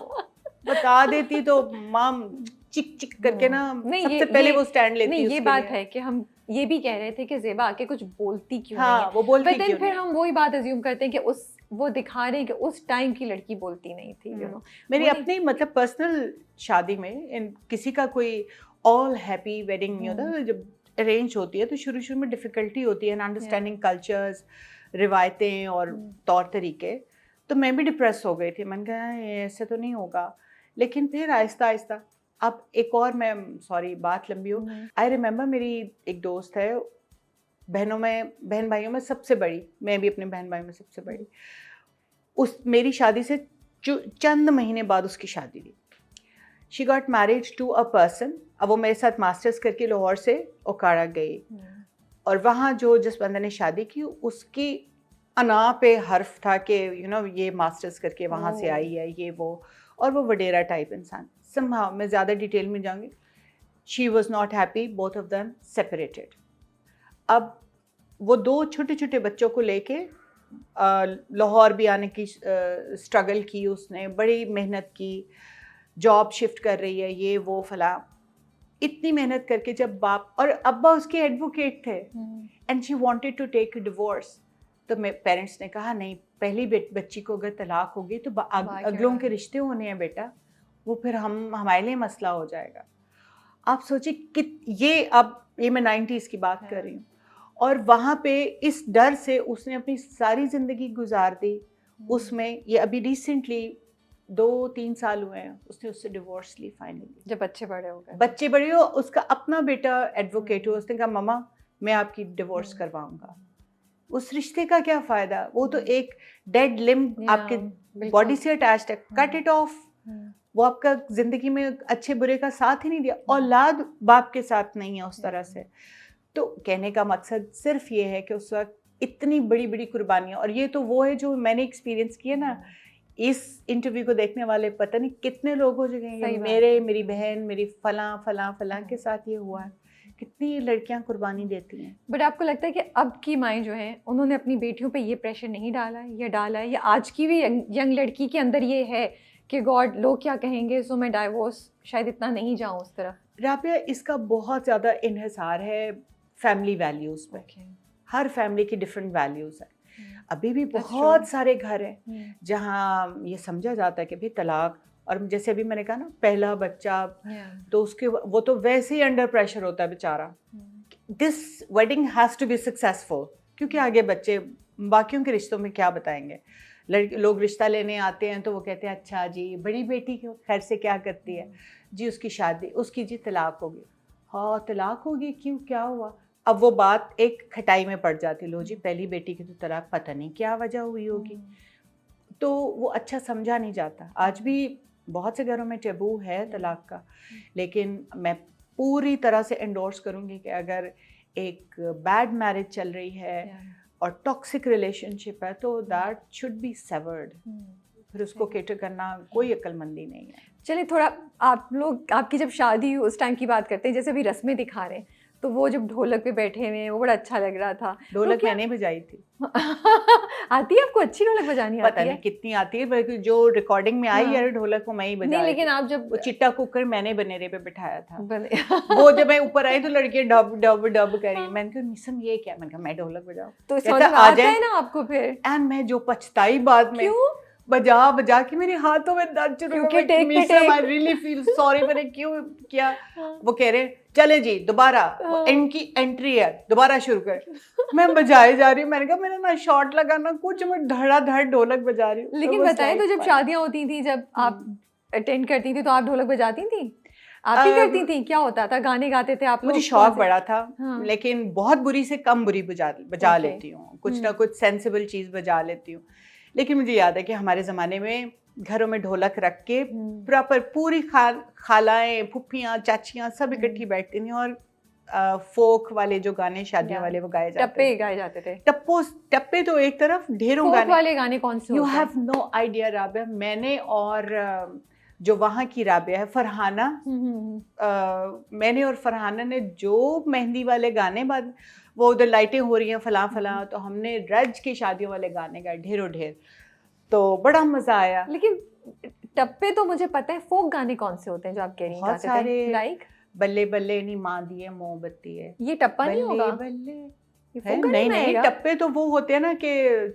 B: बता देती तो माँ चिक चिक करके ना सबसे पहले वो स्टैंड लेती।
A: नहीं, ये बात है कि हम ये भी कह रहे थे कि ज़ेबा आके कुछ बोलती क्यों
B: हाँ,
A: नहीं है,
B: वो बोलती
A: But then
B: क्यों
A: फिर
B: नहीं?
A: हम वही बात अज्यूम करते हैं कि वो दिखा रहे हैं कि उस टाइम की लड़की बोलती नहीं थी, यू नो।
B: मेरी अपनी मतलब पर्सनल शादी में किसी का कोई ऑल हैप्पी वेडिंग नहीं होता, जब अरेंज होती है तो शुरू शुरू में डिफ़िकल्टी होती है ना, अंडरस्टैंडिंग कल्चर्स, रिवायतें और तौर तरीके। तो मैं भी डिप्रेस हो गई थी, मैंने कहा ये ऐसे तो नहीं होगा, लेकिन फिर आहिस्ता आहिस्ता। अब एक और, मैं सॉरी बात लंबी हो, आई रिमेंबर मेरी एक दोस्त है, बहन भाइयों में सबसे बड़ी, मैं भी अपने बहन भाइयों में सबसे बड़ी, उस मेरी शादी से चंद महीने बाद उसकी शादी हुई। She got married to a person, अब वो मेरे साथ मास्टर्स करके लाहौर से ओकाड़ा गई, और वहाँ जो जिस बंदे ने शादी की उसकी अना पे हर्फ था कि यू नो ये मास्टर्स करके वहाँ से आई है, ये वो, और वो वडेरा टाइप इंसान। समहाउ मैं ज़्यादा डिटेल में जाऊँगी, she was not happy, both of them separated. अब वो दो छोटे छोटे बच्चों को लेके लाहौर भी आने की स्ट्रगल की उसने, बड़ी मेहनत की, जॉब शिफ्ट कर रही है, ये वो फला, इतनी मेहनत करके जब बाप और अब्बा उसके एडवोकेट थे, and she wanted to take divorce, तो मेरे पेरेंट्स ने कहा नहीं, पहली बच्ची को अगर तलाक होगी तो अगलों के रिश्ते होने हैं बेटा, वो फिर हमारे लिए मसला हो जाएगा। आप सोचिए कि ये मैं 90s की बात कर रही हूँ, और वहाँ पे इस डर से उसने अपनी सारी ज़िंदगी गुजार दी उसमें। ये अभी रिसेंटली 2-3 साल हुए हैं उसने उससे डिवोर्स ली फाइनली,
A: जब बच्चे बड़े हो गए।
B: बच्चे बड़े हो, उसका अपना बेटा एडवोकेट हो, उसने कहा मम्मा मैं आपकी डिवोर्स करवाऊंगा। उस रिश्ते का क्या फ़ायदा, वो तो एक डेड लिम्ब आपके बॉडी से अटैच्ड है, कट इट ऑफ। वो आपका ज़िंदगी में अच्छे बुरे का साथ ही नहीं दिया, औलाद बाप के साथ नहीं है उस तरह से। तो कहने का मकसद सिर्फ ये है कि उस वक्त इतनी बड़ी बड़ी कुर्बानियाँ, और ये तो वो है जो मैंने एक्सपीरियंस किया ना, इस इंटरव्यू को देखने वाले पता नहीं कितने लोग हो जाएंगे, मेरी बहन, मेरी फलां के साथ ये हुआ है, कितनी लड़कियां कुर्बानी देती हैं।
A: बट आपको लगता है कि अब की माएँ जो हैं उन्होंने अपनी बेटियों पे ये प्रेशर नहीं डाला है, या डाला है, या आज की भी यंग लड़की के अंदर ये है कि गॉड लोग क्या कहेंगे, सो मैं डाइवोर्स शायद इतना नहीं जाऊँ उस तरफ?
B: राबिया, इसका बहुत ज़्यादा इन्हिसार है फैमिली वैल्यूज़ पे। हर फैमिली की डिफरेंट वैल्यूज है। अभी भी बहुत सारे घर हैं जहाँ ये समझा जाता है कि भाई तलाक, और जैसे अभी मैंने कहा ना पहला बच्चा, तो उसके वो तो वैसे ही अंडर प्रेशर होता है बेचारा, this wedding has to be successful, क्योंकि आगे बच्चे बाकियों के रिश्तों में क्या बताएंगे। लोग रिश्ता लेने आते हैं तो वो कहते हैं अच्छा जी बड़ी बेटी को खैर से क्या करती है जी, उसकी शादी, उसकी जी तलाक होगी। हाँ तलाक होगी, क्यों, क्या हुआ? अब वो बात एक खटाई में पड़ जाती, लो जी पहली बेटी की तो तलाक, पता नहीं क्या वजह हुई होगी। तो वो अच्छा समझा नहीं जाता। आज भी बहुत से घरों में टैबू है तलाक का, लेकिन मैं पूरी तरह से एंडोर्स करूँगी कि अगर एक बैड मैरिज चल रही है और टॉक्सिक रिलेशनशिप है तो दैट शुड बी सेवर्ड। फिर उसको केटर करना कोई अक्लमंदी नहीं है।
A: चलिए थोड़ा आप लोग, आपकी जब शादी हुई उस टाइम की बात करते हैं, जैसे अभी रस्में दिखा रहे हैं, तो वो जब ढोलक पे बैठे हुए वो बड़ा अच्छा लग रहा था।
B: ढोलक
A: तो
B: मैंने बजाई थी।
A: आती है आपको? अच्छी ढोलक बजानी
B: पता
A: आती है?
B: नहीं कितनी आती है, बल्कि जो रिकॉर्डिंग में आई है ढोलक वो मैं ही बजा
A: नहीं,
B: रही
A: लेकिन
B: थी।
A: आप जब
B: वो चिट्टा कुकर मैंने बनेरे पे बिठाया था।
A: बने
B: वो जब मैं ऊपर आई तो लड़कियां डब डब डब करी। मैंने कहा निसम ये क्या? मैंने कहा मैं ढोलक बजाऊं।
A: तो
B: कहता
A: समझ में
B: आ
A: आता
B: जाए।
A: है ना आपको फिर?
B: एंड मैं जो पछताई बाद में,
A: क्यों?
B: बजा बजा के मेरे हाथों में दर्द शुरू हो
A: क्योंकि
B: गया।
A: take पे
B: मिसम
A: take।
B: I really feel sorry, मैंने क्यों किया। वो कह रहे चले जी दोबारा, इनकी एंट्री है दोबारा शुरू कर। मैं बजाए जा रही हूँ, मैंने कहा मेरा ना शॉट लगा ना कुछ, मैं धड़ाधड़ ढोलक बजा रही हूँ।
A: लेकिन बताएं तो जब शादियां होती थी, जब आप अटेंड करती थी, तो आप ढोलक बजाती थी? आप ही करती थी? क्या होता था? गाने गाते थे आप लोग?
B: मुझे शौक बड़ा था, लेकिन बहुत बुरी से कम बुरी बजा लेती हूँ, कुछ ना कुछ सेंसिबल चीज बजा लेती हूँ। लेकिन मुझे याद है कि हमारे ज़माने में घरों में ढोलक रख के प्रॉपर पूरी खालाएं, फुफ्फियाँ, चाचियाँ सब इकट्ठी बैठती थी और फोक वाले जो गाने शादियों वाले वो गाए जाते थे।
A: टप्पे गाए जाते थे।
B: टप्पे तो एक तरफ, ढेरों
A: गाने। वाले गाने कौन से?
B: You have no idea Rabia. मैंने और जो वहाँ की राबिया है फरहाना, मैंने और फरहाना ने जो मेहंदी वाले गाने, बाद वो उधर लाइटें हो रही हैं फला फला, तो हमने रज की शादियों वाले गाने गाए ढेरों ढेर, तो बड़ा मजा आया।
A: लेकिन टप्पे तो मुझे पता है, फोक गाने कौन से होते हैं जो आप कह रही हैं?
B: बहुत सारे,
A: लाइक
B: बल्ले बल्ले नी माँ दिए मोमबत्ती है,
A: ये टप्पा नहीं होगा?
B: बल्ले है? नहीं नहीं, टप्पे तो वो होते हैं ना कि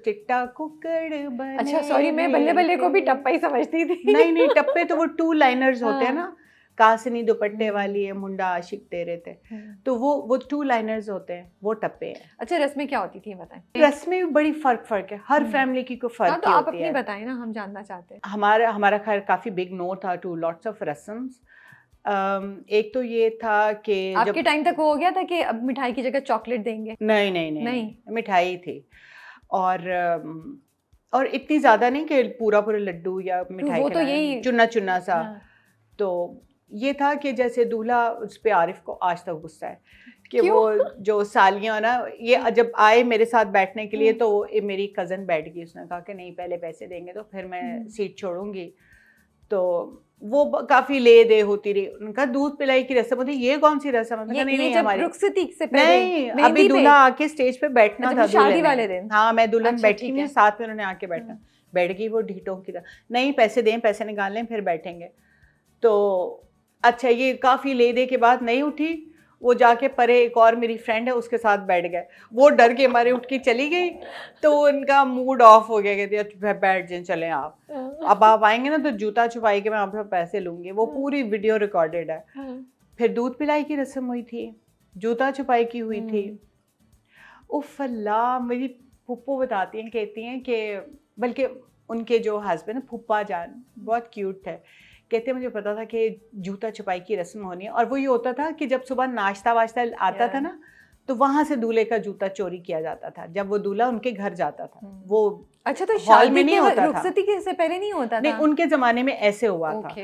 B: चिट्टा कुकड़ बने।
A: अच्छा सॉरी, मैं बल्ले बल्ले को भी टप्पा ही समझती थी।
B: नहीं टप्पे तो वो 2 लाइनर्स होते हैं ना, कासनी दुपट्टे वाली है, मुंडा आशिक तेरे थे, तो वो 2 लाइनर्स होते हैं, वो टप्पे हैं।
A: अच्छा रस्में क्या होती थी बताएं?
B: रस्में भी बड़ी फर्क है, हर फैमिली की कोई फर्क
A: तो आप अपनी बताएं ना, हम जानना चाहते हैं।
B: हमारा खैर काफी बिग नो था टू लॉट्स ऑफ रस्म्स। एक तो ये था कि
A: आपके टाइम तक हो गया था कि अब मिठाई की जगह चॉकलेट देंगे?
B: नहीं, मिठाई थी, और इतनी ज्यादा नहीं कि पूरा लड्डू या मिठाई,
A: वो तो यही
B: चुना सा। तो ये था कि जैसे दूल्हा, उस पे आरिफ को आज तक गुस्सा है कि वो जो सालियां ना, ये जब आए मेरे साथ बैठने के लिए तो मेरी कज़न बैठ गई, उसने कहा कि नहीं पहले पैसे देंगे तो फिर मैं सीट छोड़ूंगी। तो वो काफी ले दे होती रही, उनका दूध पिलाई की रस्म होती, ये कौन सी रस्म है? नहीं हमारी
A: रुखसती से पहले
B: नहीं, अभी दूल्हा आके स्टेज पे बैठना था
A: शादी वाले दिन।
B: हाँ मैं दुल्हन बैठी नहीं, साथ में उन्होंने आके बैठना, बैठ गई वो ढीठों की तरह, नहीं पैसे दें, पैसे निकाल लें फिर बैठेंगे। तो अच्छा ये काफी ले दे के बाद नहीं उठी, वो जाके परे एक और मेरी फ्रेंड है उसके साथ बैठ गए, वो डर के मारे उठ के चली गई, तो उनका मूड ऑफ हो गया, कहते बैठ जाए चले आप, अब आप आएंगे ना तो जूता छुपाई के मैं आपसे पैसे लूंगी। वो पूरी वीडियो रिकॉर्डेड है। फिर दूध पिलाई की रस्म हुई थी, जूता छुपाई की हुई थी। उफ अल्लाह, मेरी फुप्पो बताती हैं, कहती हैं कि बल्कि उनके जो हस्बैंड फुप्पा जान बहुत क्यूट है, कहते मुझे पता था कि जूता छुपाई की रस्म होनी है, और वो ये होता था कि जब सुबह नाश्ता वाश्ता आता था ना तो वहां से दूल्हे का जूता चोरी किया जाता था जब वो दूल्हा उनके घर जाता था। वो
A: अच्छा, तो
B: हॉल में नहीं होता था,
A: रुखसती के से पहले नहीं होता था?
B: नहीं, उनके जमाने में ऐसे हुआ था।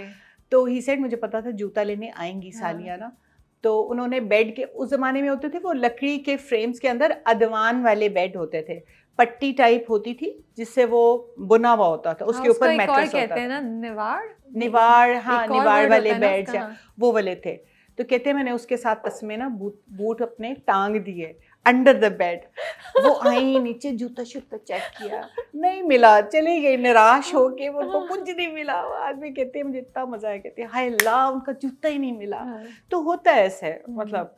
B: तो ही सेड मुझे पता था जूता लेने आएंगी सालियां ना, तो उन्होंने बेड के, उस जमाने में होते थे वो लकड़ी के फ्रेम्स के अंदर अदवान वाले बेड होते थे, पट्टी टाइप होती थी जिससे वो बुना हुआ होता था, उसके ऊपर मैट्रेस होता था।
A: ना
B: निवाड़, हाँ निवाड़ वाले बेड्स हैं वो वाले थे। तो कहते मैंने उसके साथ तस्मे ना बूट अपने टांग दिए अंडर द बेड, वो आई नीचे जूता शूता चेक किया, नहीं मिला, चली गई निराश होके, वो उनको कुछ नहीं मिला। आदमी कहते मुझे इतना मजा आया, कहते हाय अल्लाह उनका जूता ही नहीं मिला। तो होता है ऐसे, मतलब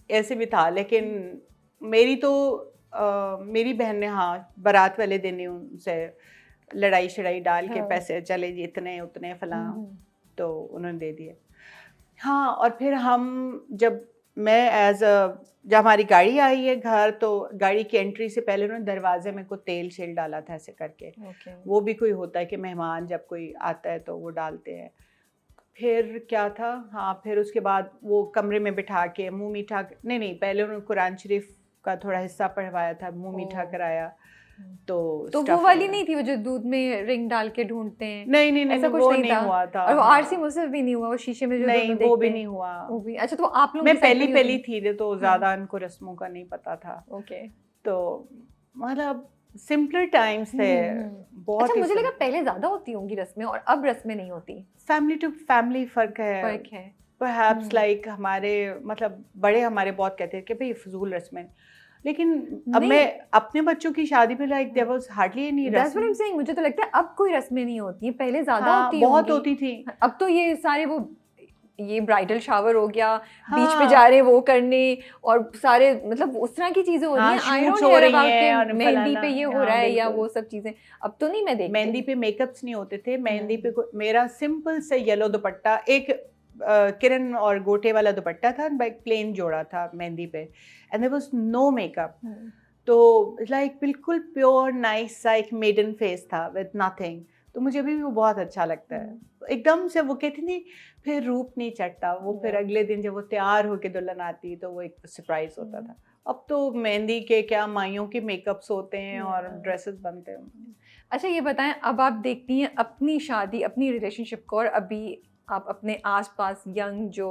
B: ऐसे भी था। लेकिन मेरी तो मेरी बहन ने हाँ बारात वाले दिन ही उनसे लड़ाई शड़ाई डाल के
A: हाँ।
B: पैसे चले जी इतने उतने फलां,
A: हम्म,
B: तो उन्होंने दे दिए। हाँ, और फिर हम जब जब हमारी गाड़ी आई है घर, तो गाड़ी की एंट्री से पहले उन्होंने दरवाजे में कुछ तेल शेल डाला था ऐसे करके।
A: ओके।
B: वो भी कोई होता है कि मेहमान जब कोई आता है तो वो डालते हैं। फिर क्या था, हाँ फिर उसके बाद वो कमरे में बिठा के मुंह मीठा, नहीं पहले उन्होंने कुरान शरीफ का थोड़ा हिस्सा पढ़वाया था, मुंह मीठा
A: ओह।
B: कराया। तो
A: तो वो
B: stuff
A: वाली
B: वगैरह।
A: नहीं थी वो जो दूध में रिंग डाल के ढूंढते हैं?
B: नहीं
A: ऐसा कुछ
B: वो
A: नहीं
B: नहीं
A: था?
B: हुआ था।
A: और वो
B: हाँ।
A: आरसी मुझसे भी नहीं हुआ, वो शीशे में जो
B: नहीं
A: दोनों
B: वो
A: देखते
B: भी
A: हैं?
B: नहीं हुआ।
A: वो भी अच्छा, तो आप लोगों
B: मैं
A: की साइड पे
B: पहली
A: नहीं
B: थी तो ज्यादा उनको रस्मों का नहीं पता था।
A: ओके।
B: तो मतलब सिंपलर टाइम्स थे, बहुत
A: अच्छा,
B: ही
A: मुझे लगा पहले ज्यादा होती होंगी रस्में और अब रस्में नहीं होती।
B: फैमिली टू फैमिली फर्क
A: फर्क है।
B: परहैप्स लाइक हमारे मतलब बड़े हमारे बहुत कहते हैं कि भाई फजूल रस्में, लेकिन अब
A: नहीं।
B: मैं अपने बच्चों की शादी पे like there was hardly any
A: That's what I'm
B: रस्म।
A: saying, मुझे तो लगता है अब कोई रस्में नहीं होती हैं, पहले ज्यादा
B: हाँ
A: होती
B: बहुत
A: होंगी।
B: होती थी।
A: अब तो ये सारे वो ये ब्राइडल शावर हो गया, बीच पे
B: हाँ
A: जा रहे हैं वो करने, और सारे मतलब उस तरह की चीजें हो रही
B: हाँ
A: हैं। आई
B: शूट्स
A: डोंट
B: हो
A: हियर
B: रही
A: अबाउट
B: हैं
A: के
B: और
A: मेहंदी
B: फलाना।
A: पे ये हो
B: हाँ
A: रहा है या
B: बिल्कुल।
A: वो सब चीजें, अब तो नहीं मैं देखती।
B: मेहंदी पे मेकअप्स नहीं होते थे। मेहंदी पे मेरा सिंपल से येलो दुपट्टा, एक किरण और गोटे वाला दुपट्टा था, प्लेन जोड़ा था मेहंदी पे, and there was no makeup. तो लाइक बिल्कुल प्योर नाइस सा एक मेडन फेस था विद नथिंग। तो मुझे अभी भी वो बहुत अच्छा लगता है। एकदम से वो कहती नहीं, फिर रूप नहीं चढ़ता वो, फिर अगले दिन जब वो तैयार होके दुल्हन आती तो वो एक सरप्राइज होता था। अब तो मेहंदी के क्या माइयों के मेकअप्स होते हैं और ड्रेसेस बनते हैं।
A: अच्छा ये बताएं, अब आप देखती हैं अपनी शादी, अपनी रिलेशनशिप को, और अभी आप अपने आसपास यंग जो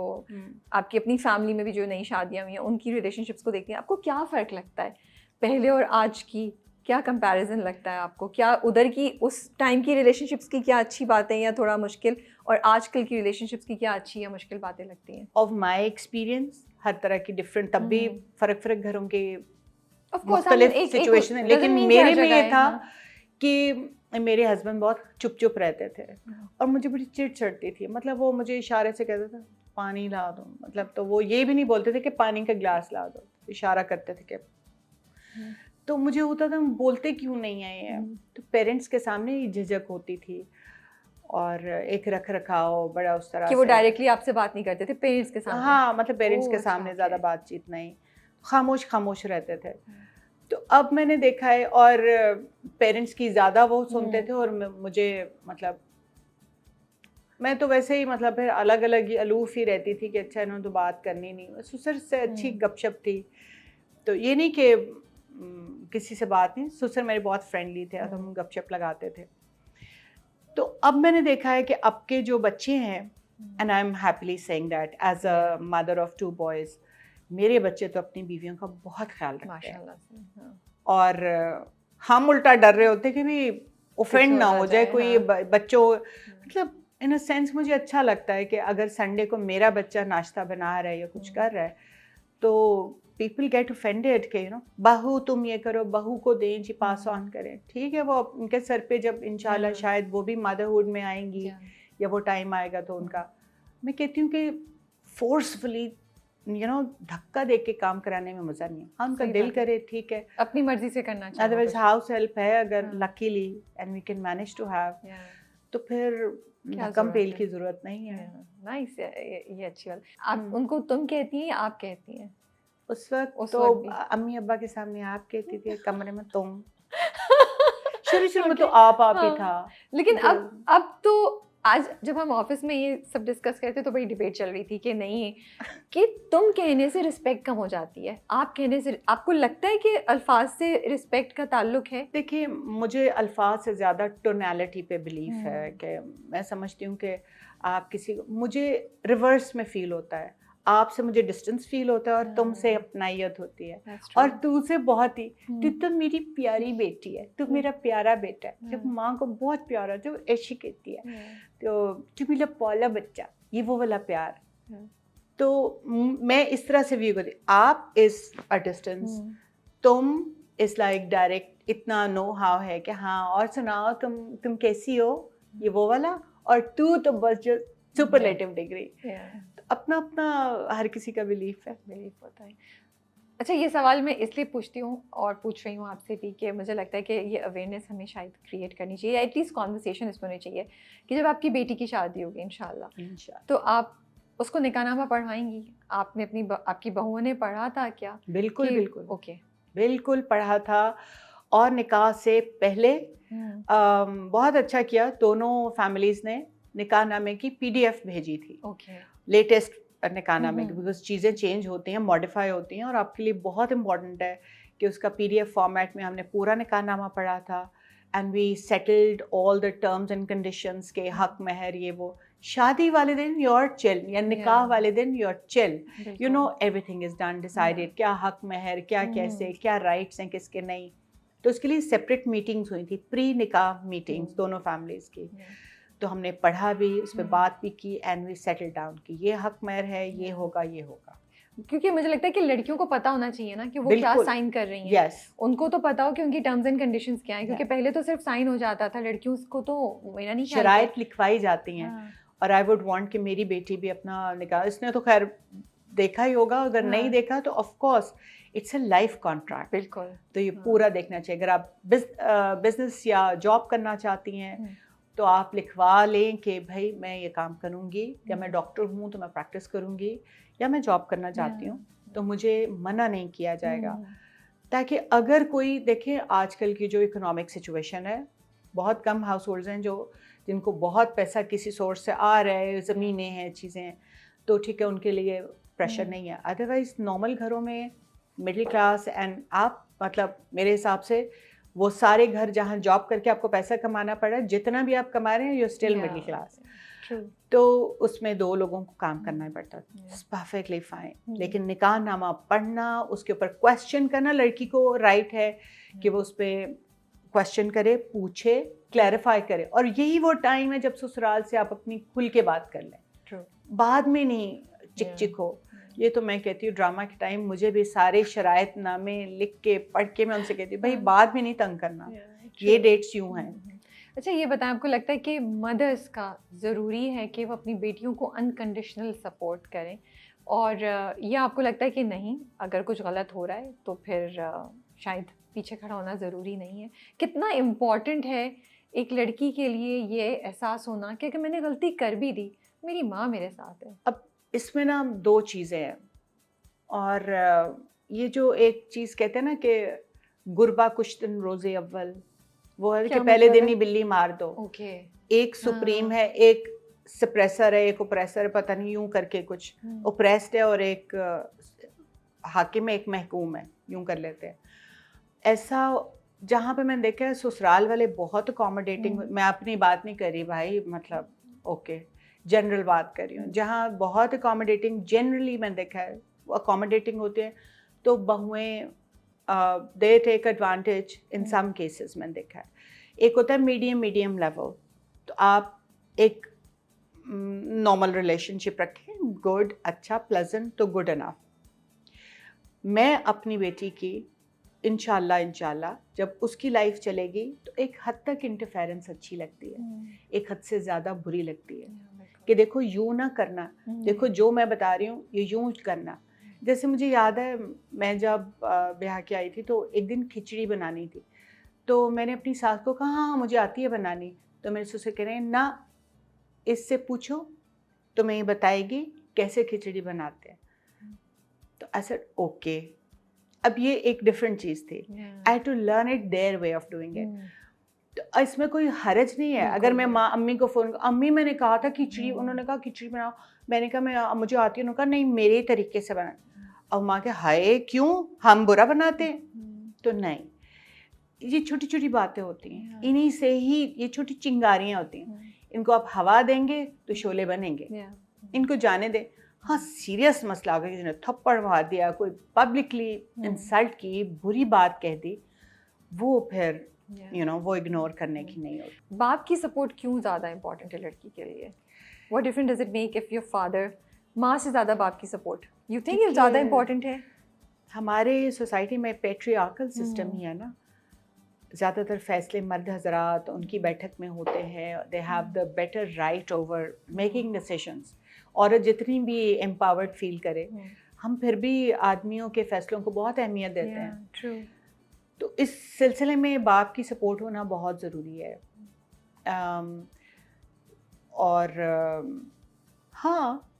A: आपकी अपनी फैमिली में भी जो नई शादियां हुई हैं उनकी रिलेशनशिप्स को देखती हैं, आपको क्या फ़र्क लगता है पहले और आज की? क्या कंपैरिजन लगता है आपको? क्या उधर की उस टाइम की रिलेशनशिप्स की क्या अच्छी बातें या थोड़ा मुश्किल, और आजकल की रिलेशनशिप्स की क्या अच्छी या मुश्किल बातें लगती हैं?
B: ऑफ माई एक्सपीरियंस हर तरह की डिफरेंट, तब भी फ़र्क घरों के
A: मुख्तलिफ
B: सिचुएशन है, लेकिन मेरे में ये था कि मेरे हस्बैंड बहुत चुप रहते थे और मुझे बड़ी चिढ़ चढ़ती थी। मतलब वो मुझे इशारे से कहता था पानी ला दो, मतलब तो वो ये भी नहीं बोलते थे कि पानी का गिलास ला दो, इशारा करते थे कि तो मुझे होता था बोलते क्यों नहीं है ये। तो पेरेंट्स के सामने ही झिझक होती थी और एक रख रखाव बड़ा उस तरह
A: कि वो
B: से।
A: डायरेक्टली आपसे बात नहीं करते थे पेरेंट्स के सामने?
B: हाँ मतलब पेरेंट्स के
A: अच्छा,
B: सामने
A: okay.
B: ज़्यादा बातचीत नहीं, खामोश रहते थे। तो अब मैंने देखा है, और पेरेंट्स की ज़्यादा वो सुनते थे और मुझे मतलब मैं तो वैसे ही मतलब फिर अलग अलग ही अलूफ ही रहती थी कि अच्छा इन्होंने तो बात करनी नहीं। ससुर से अच्छी गपशप थी, तो ये नहीं कि किसी से बात नहीं। ससुर मेरे बहुत फ्रेंडली थे और हम गपशप लगाते थे। तो अब मैंने देखा है कि अब के जो बच्चे हैं, and I am happily saying that as a mother of 2 boys, मेरे बच्चे तो अपनी बीवियों का बहुत ख्याल रखते हैं
A: माशाल्लाह से। हाँ।
B: और हम उल्टा डर रहे होते कि भी ऑफेंड ना हो जाए कोई।
A: हाँ।
B: बच्चों मतलब इन अ सेंस मुझे अच्छा लगता है कि अगर संडे को मेरा बच्चा नाश्ता बना रहा है या कुछ कर रहा है तो पीपल गेट ऑफेंडेड कि यू नो बहू तुम ये करो, बहू को दें जी, पास ऑन करें। ठीक है, वो उनके सर पे जब इंशाल्लाह शायद वो भी मदरहुड में आएंगी या वो टाइम आएगा तो उनका, मैं कहती हूँ कि फोर्सफुली यू नो धक्का दे के काम कराने में मज़ा नहीं है। हाँ उनका दिल करे ठीक है,
A: अपनी मर्जी से करना चाहिए।
B: अदरवाइज हाउस हेल्प है अगर luckily and we can manage to have, तो फिर कम पेल की ज़रूरत नहीं है।
A: नाइस, ये अच्छी बात। आप उनको तुम कहती हैं, आप कहती हैं?
B: उस वक्त तो अम्मी अब्बा के सामने आप कहती थी, कमरे में तुम। शुरू में तो आप ही था,
A: लेकिन अब तो आज जब हम ऑफिस में ये सब डिस्कस करते तो बड़ी डिबेट चल रही थी कि नहीं, कि तुम कहने से रिस्पेक्ट कम हो जाती है, आप कहने से। आपको लगता है कि अल्फाज से रिस्पेक्ट का ताल्लुक है?
B: देखिए मुझे अल्फाज से ज़्यादा टोनैलिटी पे बिलीफ है कि मैं समझती हूँ कि आप किसी, मुझे रिवर्स में फील होता है, आपसे मुझे डिस्टेंस फील होता है और तुमसे अपनाइयत होती है, और तू से बहुत ही, तू तो मेरी प्यारी बेटी है, तू मेरा प्यारा बेटा है। जब माँ को बहुत प्यारा जो ऐसी कहती है, तो तू मेरा पौला बच्चा, ये वो वाला प्यार। तो मैं इस तरह से व्यू करती, आप इज अ डिस्टेंस, तुम इज लाइक डायरेक्ट, इतना नो हाउ है कि हाँ और सुनाओ तुम कैसी हो, ये वो वाला, और तू तो बस जो सुपरलेटिव डिग्री। अपना अपना हर किसी का बिलीफ है,
A: बिलीफ होता है। अच्छा, ये सवाल मैं इसलिए पूछती हूँ और पूछ रही हूँ आपसे भी कि मुझे लगता है कि ये अवेयरनेस हमें शायद क्रिएट करनी चाहिए, या एटलीस्ट कॉन्वर्सेशन इसमें होनी चाहिए कि जब आपकी बेटी की शादी होगी इंशाल्लाह, तो आप उसको निकाहनामा पढ़वाएंगी? आपने आपकी बहुओं ने पढ़ा था क्या?
B: बिल्कुल बिल्कुल
A: ओके,
B: बिल्कुल पढ़ा था। और निकाह से पहले बहुत अच्छा किया, दोनों फैमिलीज ने निकाहनामे की PDF भेजी थी,
A: ओके,
B: लेटेस्ट निकाहनामे की, बिकॉज चीज़ें चेंज होती हैं, मॉडिफाई होती हैं, और आपके लिए बहुत इंपॉर्टेंट है कि उसका PDF फॉर्मेट में हमने पूरा निकाहनामा पढ़ा था। And we settled all the terms and conditions के हक महर ये वो। शादी वाले दिन योर चिल, या निकाह वाले दिन your chill, you know everything is done decided, क्या हक महर, क्या कैसे, क्या राइट्स हैं किसके नहीं। तो उसके लिए सेपरेट मीटिंग्स हुई थी, प्री निकाह मीटिंग्स दोनों फैमिलीज की। तो हमने पढ़ा भी, उस पर बात भी की, एंड वी सेटल डाउन कि ये हक महर है, ये होगा, ये होगा।
A: क्योंकि मुझे लगता है कि लड़कियों को पता होना चाहिए ना कि वो क्या साइन कर रही हैं।
B: yes.
A: उनको तो पता हो कि उनकी टर्म्स एंड कंडीशंस क्या हैं, क्योंकि पहले तो सिर्फ साइन हो जाता था, लड़कियों को तो मेरा नहीं ख्याल
B: शराइत लिखवाई जाती हैं। और आई वुड वांट कि मेरी बेटी भी अपना निकाह, इसने तो खैर देखा ही होगा, अगर नहीं देखा तो of course it's a life contract.
A: बिल्कुल,
B: तो ये पूरा देखना चाहिए। अगर आप बिजनेस या जॉब करना चाहती हैं तो आप लिखवा लें कि भाई मैं ये काम करूँगी, या मैं डॉक्टर हूँ तो मैं प्रैक्टिस करूँगी, या मैं जॉब करना चाहती हूँ तो मुझे मना नहीं किया जाएगा। ताकि अगर कोई देखे, आजकल की जो इकोनॉमिक सिचुएशन है, बहुत कम हाउस होल्ड्स हैं जो जिनको बहुत पैसा किसी सोर्स से आ रहा है, ज़मीनें हैं, चीज़ें हैं, तो ठीक है, उनके लिए प्रेशर नहीं है। अदरवाइज नॉर्मल घरों में मिडिल क्लास एंड आप, मतलब मेरे हिसाब से वो सारे घर जहाँ जॉब करके आपको पैसा कमाना पड़ रहा है, जितना भी आप कमा रहे हैं, यू स्टिल मिडिल क्लास। तो उसमें 2 लोगों को काम करना ही पड़ता है, इट्स परफेक्टली फाइन। लेकिन निकाहनामा पढ़ना, उसके ऊपर क्वेश्चन करना, लड़की को राइट है कि वो उस पर क्वेश्चन करे, पूछे, क्लैरिफाई करे। और यही वो टाइम है जब ससुराल से आप अपनी खुल के बात कर लें, बाद में नहीं चिक चिक हो। ये तो मैं कहती हूँ ड्रामा के टाइम मुझे भी सारे शराइत नामे लिख के पढ़ के मैं उनसे कहती हूँ भाई बाद में नहीं तंग करना, ये डेट्स यूँ हैं।
A: अच्छा, ये बताएं, आपको लगता है कि मदर्स का ज़रूरी है कि वो अपनी बेटियों को अनकंडीशनल सपोर्ट करें, और या आपको लगता है कि नहीं, अगर कुछ गलत हो रहा है तो फिर शायद पीछे खड़ा होना ज़रूरी नहीं है? कितना इम्पॉर्टेंट है एक लड़की के लिए ये एहसास होना कि अगर मैंने गलती कर भी दी, मेरी माँ मेरे साथ है?
B: अब इसमें ना 2 चीज़ें हैं, और ये जो एक चीज़ कहते हैं ना कि गुरबा कुछ दिन रोज़े अव्वल, वो है कि पहले दिन ही बिल्ली मार दो।
A: ओके,
B: एक सुप्रीम है, एक सप्रेसर है, एक ओप्रेसर है, पता नहीं यूं करके कुछ ओप्रेस्ड है, और एक हाकिम है, एक महकूम है, यूं कर लेते हैं। ऐसा जहाँ पे मैंने देखा है ससुराल वाले बहुत अकोमोडेटिंग, मैं अपनी बात नहीं कर रही भाई, मतलब ओके जनरल बात कर रही हूँ, जहाँ बहुत अकोमोडेटिंग जनरली मैंने देखा है, वो अकोमोडेटिंग होते हैं, तो बहुएं they take advantage in some cases मैंने देखा है। एक होता है मीडियम लेवल, तो आप एक नॉर्मल रिलेशनशिप रखें, गुड, अच्छा, प्लेजेंट, तो गुड इनफ। मैं अपनी बेटी की इंशाल्लाह जब उसकी लाइफ चलेगी तो एक हद तक इंटरफेरेंस अच्छी लगती है, एक हद से ज़्यादा बुरी लगती है कि देखो यूँ ना करना, देखो जो मैं बता रही हूँ ये यूँ करना। जैसे मुझे याद है, मैं जब ब्याह के आई थी तो एक दिन खिचड़ी बनानी थी, तो मैंने अपनी सास को कहा हाँ मुझे आती है बनानी, तो मेरे ससुर कह रहे हैं ना, इससे पूछो तुम्हें ये बताएगी कैसे खिचड़ी बनाते हैं। तो आई सेड ओके, अब ये एक डिफरेंट चीज़ थी, I had to learn it their way of doing it. तो इसमें कोई हरज नहीं है अगर मैं माँ अम्मी को फ़ोन, अम्मी मैंने कहा था खिचड़ी, उन्होंने कहा खिचड़ी बनाओ, मैंने कहा मैं मुझे आती है, उन्होंने कहा नहीं मेरे तरीके से बना। और माँ के हाय क्यों हम बुरा बनाते हैं? तो नहीं, ये छोटी छोटी बातें होती हैं, इन्हीं से ही ये छोटी चिंगारियाँ होती हैं, इनको आप हवा देंगे तो शोले बनेंगे, इनको जाने दें। हाँ सीरियस मसला अगर किसी ने थप्पड़ मार दिया, कोई पब्लिकली इंसल्ट की, बुरी बात कह दी, वो फिर यू नो वो इग्नोर करने की नहीं होती।
A: बाप की सपोर्ट क्यों ज़्यादा इम्पोर्टेंट है लड़की के लिए? What different does it make if your father, माँ से ज़्यादा बाप की सपोर्ट यू थिंक ये ज़्यादा इम्पोर्टेंट है?
B: हमारे सोसाइटी में पेट्रियार्कल सिस्टम ही है ना, ज़्यादातर फैसले मर्द हजरात उनकी बैठक में होते हैं, they have the better right over making decisions. औरत जितनी भी एम्पावर्ड फील करे, हम फिर भी आदमियों के फैसलों को बहुत अहमियत देते हैं।
A: ट्रू।
B: तो इस सिलसिले में बाप की सपोर्ट होना बहुत ज़रूरी है। और हाँ,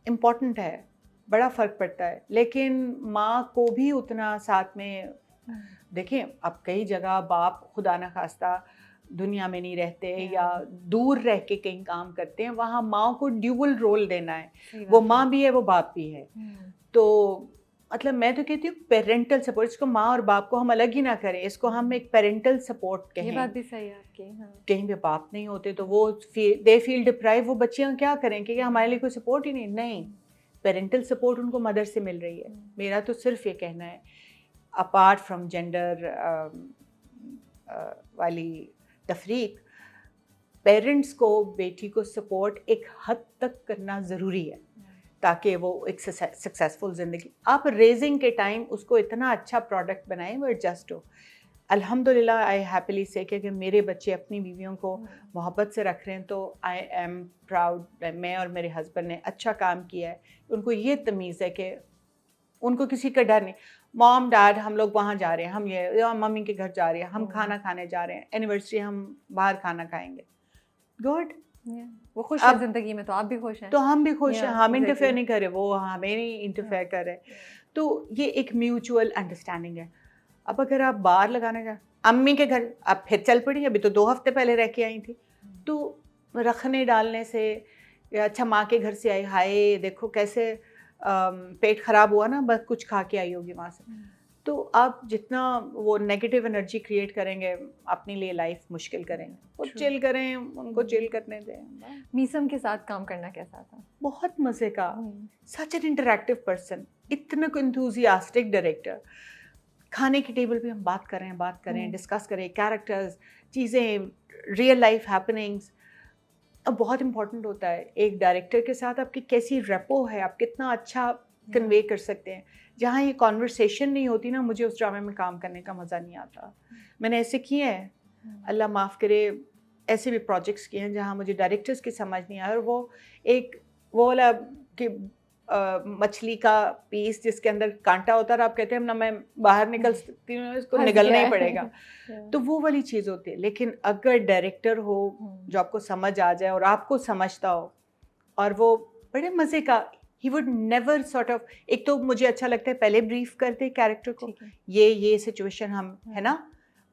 B: इम्पॉर्टेंट है, बड़ा फ़र्क पड़ता है, लेकिन माँ को भी उतना साथ में देखें। अब कई जगह बाप खुदा न खास्ता दुनिया में नहीं रहते या दूर रह के कहीं काम करते हैं, वहाँ माँ को ड्यूअल रोल देना है। वो माँ भी है, वो बाप भी है। तो मतलब मैं तो कहती हूँ पेरेंटल सपोर्ट, इसको माँ और बाप को हम अलग ही ना करें, इसको हम एक पेरेंटल सपोर्ट कहें।
A: ये बात भी सही है आपकी। हाँ।
B: कहीं भी बाप नहीं होते तो वो दे फील डिप्राइव, वो बच्चियाँ क्या करें कि हमारे लिए कोई सपोर्ट ही नहीं। पेरेंटल सपोर्ट उनको मदर से मिल रही है। मेरा तो सिर्फ ये कहना है, अपार्ट फ्रॉम जेंडर वाली तफरीक, पेरेंट्स को बेटी को सपोर्ट एक हद तक करना ज़रूरी है ताकि वो एक सक्सेसफुल ज़िंदगी, आप रेजिंग के टाइम उसको इतना अच्छा प्रोडक्ट बनाएं वो एडजस्ट हो। अल्हम्दुलिल्लाह आई हैप्पीली से कि मेरे बच्चे अपनी बीवियों को मोहब्बत से रख रहे हैं, तो आई एम प्राउड। मैं और मेरे हस्बैंड ने अच्छा काम किया है। उनको ये तमीज़ है कि उनको किसी का डर नहीं। मॉम डैड हम लोग वहाँ जा रहे हैं, हम ये, या मम्मी के घर जा रहे हैं, हम खाना खाने जा रहे हैं, एनिवर्सरी हम बाहर खाना खाएंगे। गुड।
A: वो खुश है जिंदगी में, तो आप भी खुश हैं,
B: तो हम भी खुश हैं। हम इंटरफेयर नहीं कर रहे, वो हमें नहीं इंटरफेयर कर रहे। तो ये एक म्यूचुअल अंडरस्टैंडिंग है। अब अगर आप बाहर लगाने का, अम्मी के घर आप फिर चल पड़ी, अभी तो 2 हफ्ते पहले रह के आई थी, तो रखने डालने से, अच्छा माँ के घर से आई, हाय देखो कैसे पेट ख़राब हुआ ना, बस कुछ खा के आई होगी वहाँ से। तो आप जितना वो नेगेटिव एनर्जी क्रिएट करेंगे, अपने लिए लाइफ मुश्किल करेंगे। वो चिल करें, उनको चिल करने दें।
A: मीसम के साथ काम करना कैसा था?
B: बहुत मज़े का, सच एन इंटरैक्टिव पर्सन, इतना को इंथुजियास्टिक डायरेक्टर। खाने की टेबल पे हम बात करें, डिस्कस करें कैरेक्टर्स, चीज़ें, रियल लाइफ हैपनिंग्स। अब बहुत इंपॉर्टेंट होता है एक डायरेक्टर के साथ आपकी कैसी रेपो है, आप कितना अच्छा कन्वे कर सकते हैं। जहाँ ये कॉन्वर्सेशन नहीं होती ना, मुझे उस ड्रामे में काम करने का मज़ा नहीं आता। मैंने ऐसे किए हैं, अल्लाह माफ़ करे, ऐसे भी प्रोजेक्ट्स किए हैं जहाँ मुझे डायरेक्टर्स की समझ नहीं आया, और वो एक वो वाला कि मछली का पीस जिसके अंदर कांटा होता है, और आप कहते हैं ना मैं बाहर निकल सकती हूँ, इसको निगलना ही पड़ेगा। तो वो वाली चीज़ होती है। लेकिन अगर डायरेक्टर हो जो आपको समझ आ जाए और आपको समझता हो, और वो बड़े मज़े का, he would never sort of, एक तो मुझे अच्छा लगता है पहले ब्रीफ करते कैरेक्टर को, ये सिचुएशन हम है ना,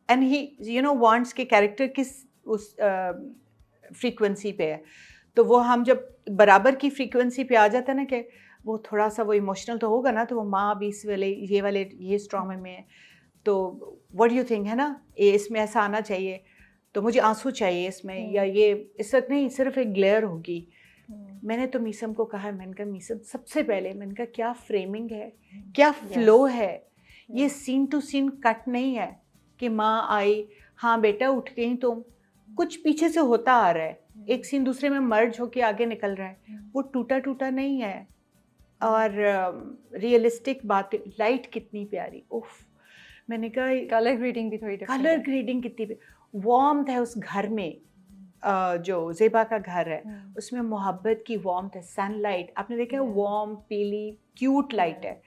B: and he you know wants के कैरेक्टर किस उस फ्रीक्वेंसी पे है। तो वो हम जब बराबर की फ्रीक्वेंसी पे आ जाता है ना, कि वो थोड़ा सा वो इमोशनल तो होगा ना, तो वो माँ भी इस वाले ये स्ट्रॉमे में है, तो व्हाट डू यू थिंक, है ना, ये इसमें ऐसा आना चाहिए, तो मुझे आंसू चाहिए इसमें, या ये इस वक्त नहीं, सिर्फ एक ग्लेयर होगी। मैंने तो मीसम को कहा, मैंने कहा मीसम सबसे पहले, मैंने कहा क्या फ्रेमिंग है, क्या फ्लो है, ये सीन टू सीन कट नहीं है कि माँ आई, हाँ बेटा उठ गई, तो कुछ पीछे से होता आ रहा है, एक सीन दूसरे में मर्ज होके आगे निकल रहा है, वो टूटा टूटा नहीं है। और रियलिस्टिक बात, लाइट कितनी प्यारी, उफ, मैंने कहा
A: कलर ग्रेडिंग भी थोड़ी,
B: कलर ग्रेडिंग कितनी वार्मथ है उस घर में। जो ज़ेबा का घर है उसमें मोहब्बत की वार्मथ है, सनलाइट आपने देखा है, वार्म पीली क्यूट लाइट है।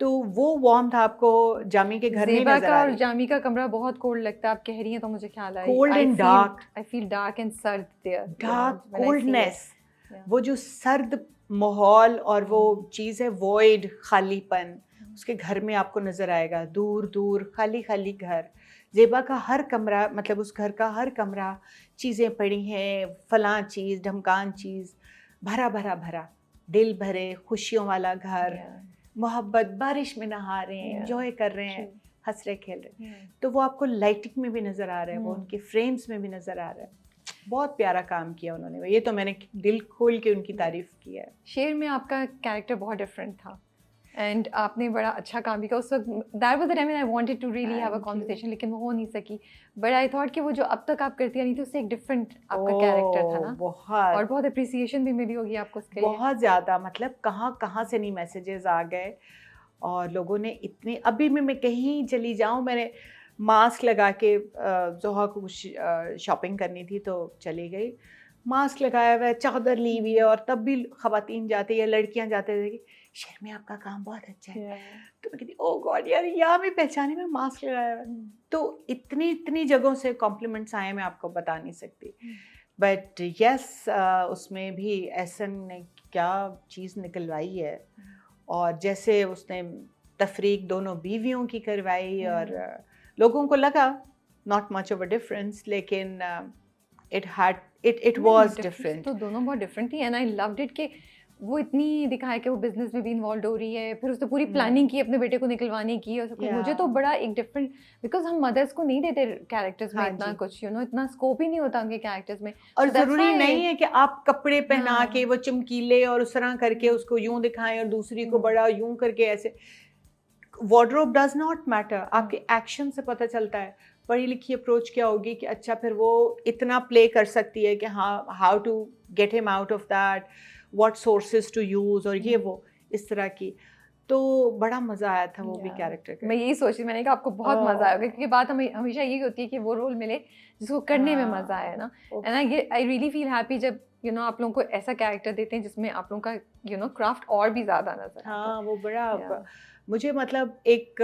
B: तो वो वार्मथ आपको जामी के घर में नजर आ रही है।
A: और जामी का कमरा बहुत कोल्ड लगता है, आप कह रही हैं तो मुझे ख्याल आया,
B: cold and dark,
A: I feel dark and सर्द देयर,
B: डार्क कोल्डनेस, वो जो सर्द माहौल और वो चीज़ है वॉइड, खालीपन, उसके घर में आपको नज़र आएगा, दूर दूर खाली खाली घर। ज़ेबा का हर कमरा, मतलब उस घर का हर कमरा चीज़ें पड़ी हैं, फलां चीज़ ढमकान चीज़, भरा भरा भरा, दिल भरे खुशियों वाला घर, मोहब्बत, बारिश में नहा रहे हैं, एंजॉय कर रहे हैं, हंस रहे खेल रहे। तो वो आपको लाइटिंग में भी नज़र आ रहा है, वो उनके फ्रेम्स में भी नज़र आ रहा है। बहुत प्यारा काम किया उन्होंने, ये तो मैंने दिल खोल के उनकी तारीफ़ किया है।
A: शेर में आपका कैरेक्टर बहुत डिफरेंट था एंड आपने बड़ा अच्छा काम भी किया उस वक्त। That was the time I wanted to really have a conversation, लेकिन वो हो नहीं सकी, बट आई थॉट कि वो जो अब तक आप करती आ रही थी उससे एक डिफरेंट आपका कैरेक्टर था ना,
B: बहुत,
A: और बहुत अप्रिसिएशन भी मिली होगी आपको उसके लिए।
B: बहुत ज़्यादा, मतलब कहाँ कहाँ से नहीं मैसेजेस आ गए, और लोगों ने इतने, अभी मैं कहीं चली जाऊँ, मैंने मास्क लगा के, जोहा को कुछ शॉपिंग करनी थी तो चली गई, मास्क लगाया हुआ है, चादर ली हुई है, और तब भी ख़वातीन जाते या लड़कियां जाते थे, शर्मी आपका काम बहुत अच्छा है। तो मैं कहती ओ गॉड यार, यहाँ भी पहचाने में मास्क लगाया है। तो इतनी जगहों से कॉम्प्लीमेंट्स आए, मैं आपको बता नहीं सकती। बट यस, उसमें भी एहसन ने क्या चीज़ निकलवाई है, और जैसे उसने तफरीक दोनों बीवियों की करवाई, और लोगों को लगा not much of a difference, लेकिन it was different.
A: तो दोनों बहुत डिफरेंट थी, एंड आई लव्ड इट कि वो इतनी दिखाया कि वो बिजनेस में भी इन्वॉल्व हो रही है, फिर उसने पूरी प्लानिंग की अपने बेटे को निकलवाने की और सब कुछ। मुझे तो बड़ा एक डिफरेंट, बिकॉज हम मदर्स को नहीं देते कैरेक्टर्स में इतना कुछ, इतना स्कोप ही नहीं होता उनके कैरेक्टर्स में।
B: और जरूरी नहीं है कि आप कपड़े पहना के वो चमकीले और उस तरह करके उसको यूं दिखाएं और दूसरी को बड़ा यूं करके ऐसे। वार्डरोब डज नॉट मैटर, आपके एक्शन से पता चलता है पढ़ी लिखी अप्रोच क्या होगी कि अच्छा फिर वो इतना प्ले कर सकती है कि हाँ, how to get him out of that, what sources to use, और ये वो इस तरह की। तो बड़ा मजा आया था वो भी कैरेक्टर का।
A: मैं यही सोची, मैंने कहा आपको बहुत मजा आएगा, क्योंकि बात हमेशा यही होती है कि वो रोल मिले जिसको करने में मजा आए ना। And I really feel happy जब आप लोगों को ऐसा कैरेक्टर देते हैं जिसमें आप लोगों का क्राफ्ट और भी ज्यादा नजर।
B: हाँ, वो बड़ा मुझे मतलब एक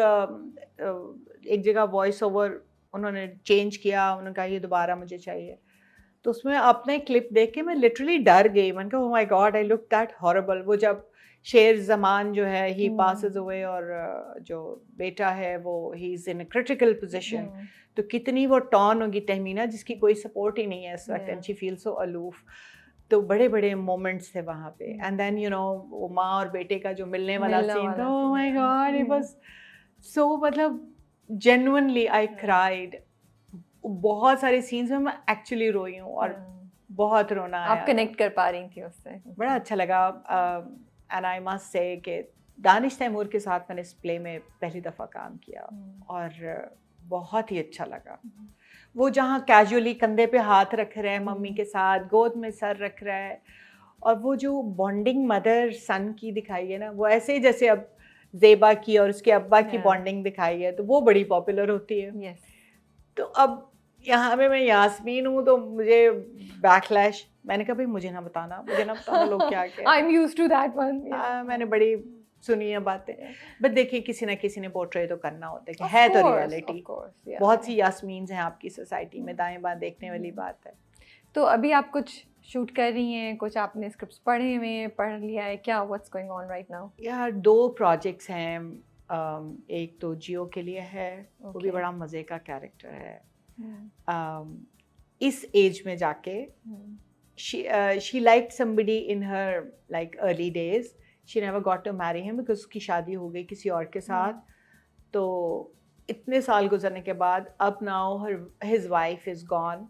B: जगह वॉइस ओवर उन्होंने चेंज किया, उन्होंने कहा ये दोबारा मुझे चाहिए, तो उसमें अपने क्लिप देख के मैं लिटरली डर गई। मैंने कहा ओह my God, I look that horrible. वो जब शेर जमान जो है ही पासेस अवे, और जो बेटा है वो he is in a critical position, तो कितनी वो टॉन होगी तहमीना जिसकी कोई सपोर्ट ही नहीं है इस वक्त, and she feel so aloof. तो बड़े बड़े मोमेंट्स थे वहाँ पे। एंड देन वो माँ और बेटे का जो मिलने वाला सीन था, ओह my God, it was so, मतलब जेन्युइनली आई क्राइड। बहुत सारे सीन्स में मैं एक्चुअली रोई हूँ, और बहुत रोना आया।
A: आप कनेक्ट कर पा रही थी उससे,
B: बड़ा अच्छा लगा। एंड आई मस्ट से कि दानिश तैमूर के साथ मैंने इस प्ले में पहली दफ़ा काम किया, और बहुत ही अच्छा लगा। वो जहाँ कैजुअली कंधे पे हाथ रख रहा है मम्मी के साथ, गोद में सर रख रहा है, और वो जो बॉन्डिंग मदर सन की दिखाई है ना, वो ऐसे ही जैसे अब ज़ेबा की और उसके अब्बा की बॉन्डिंग दिखाई है, तो वो बड़ी पॉपुलर होती है। तो अब यहाँ पे मैं यास्मीन हूँ, तो मुझे बैकलैश, मैंने कहा भाई मुझे ना बताना लोग क्या कहते हैं।
A: I'm used to that one.
B: मैंने बड़ी सुनी है बातें, बट देखिए किसी ना किसी ने पोर्ट्रे तो करना होता है कि है तो रियलिटी। बहुत सी यास्मीन्स हैं आपकी सोसाइटी में, दाएं बाएं देखने वाली बात है।
A: तो अभी आप कुछ शूट कर रही हैं, कुछ आपने स्क्रिप्ट्स पढ़े हुए, पढ़ लिया है क्या? What's going on right now?
B: यार 2 प्रोजेक्ट्स हैं। एक तो जियो के लिए है, वो भी बड़ा मज़े का कैरेक्टर है। इस एज में जाके she liked somebody in her like early days. She never got to marry him because उसकी शादी हो गई किसी और के साथ। तो इतने साल गुजरने के बाद अब now his wife is gone,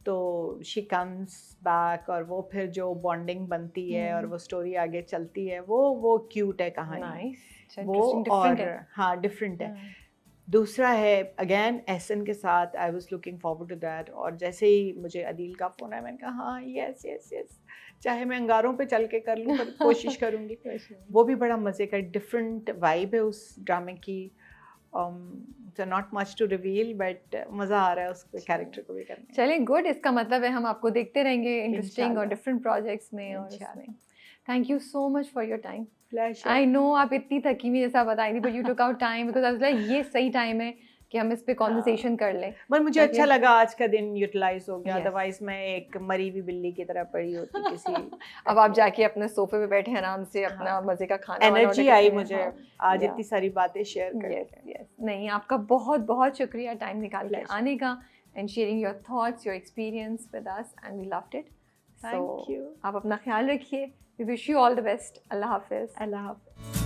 B: तो she comes back, और वो फिर जो बॉन्डिंग बनती है और वो स्टोरी आगे चलती है, वो क्यूट है कहानी। वो और हाँ डिफरेंट है। दूसरा है अगेन एहसन के साथ, I was looking forward to that, और जैसे ही मुझे अदील का फ़ोन आया मैंने कहा हाँ यस यस यस, चाहे मैं अंगारों पे चल के कर लूँ पर कोशिश करूँगी। वो भी बड़ा मज़े का डिफरेंट वाइब है उस ड्रामे की। so not much to reveal, but मज़ा आ रहा है उस कैरेक्टर को भी करने।
A: चलिए गुड, इसका मतलब है हम आपको देखते रहेंगे इंटरेस्टिंग और डिफरेंट प्रोजेक्ट्स में और इसमें। Thank you so much for your time. I know आप इतनी थकी हुई जैसा बताई थी, but you took out time because I was like ये सही टाइम है कि हम इस पे कॉन्वर्सेशन कर लें।
B: पर मुझे अच्छा लगा आज का दिन यूटिलाइज हो गया, अदरवाइज मैं एक मरी हुई बिल्ली की तरह पड़ी होती किसी।
A: अब आप जाके अपने सोफे पे बैठे आराम से अपना मजे का खाना,
B: एनर्जी आई मुझे आज इतनी सारी बातें शेयर करके।
A: नहीं, आपका बहुत बहुत शुक्रिया टाइम निकाल के आने का and sharing your thoughts, your experience with us, and we loved it.
B: Thank you.
A: आप अपना ख्याल रखिए। We wish you all the best. Allah Hafiz.
B: Allah Hafiz.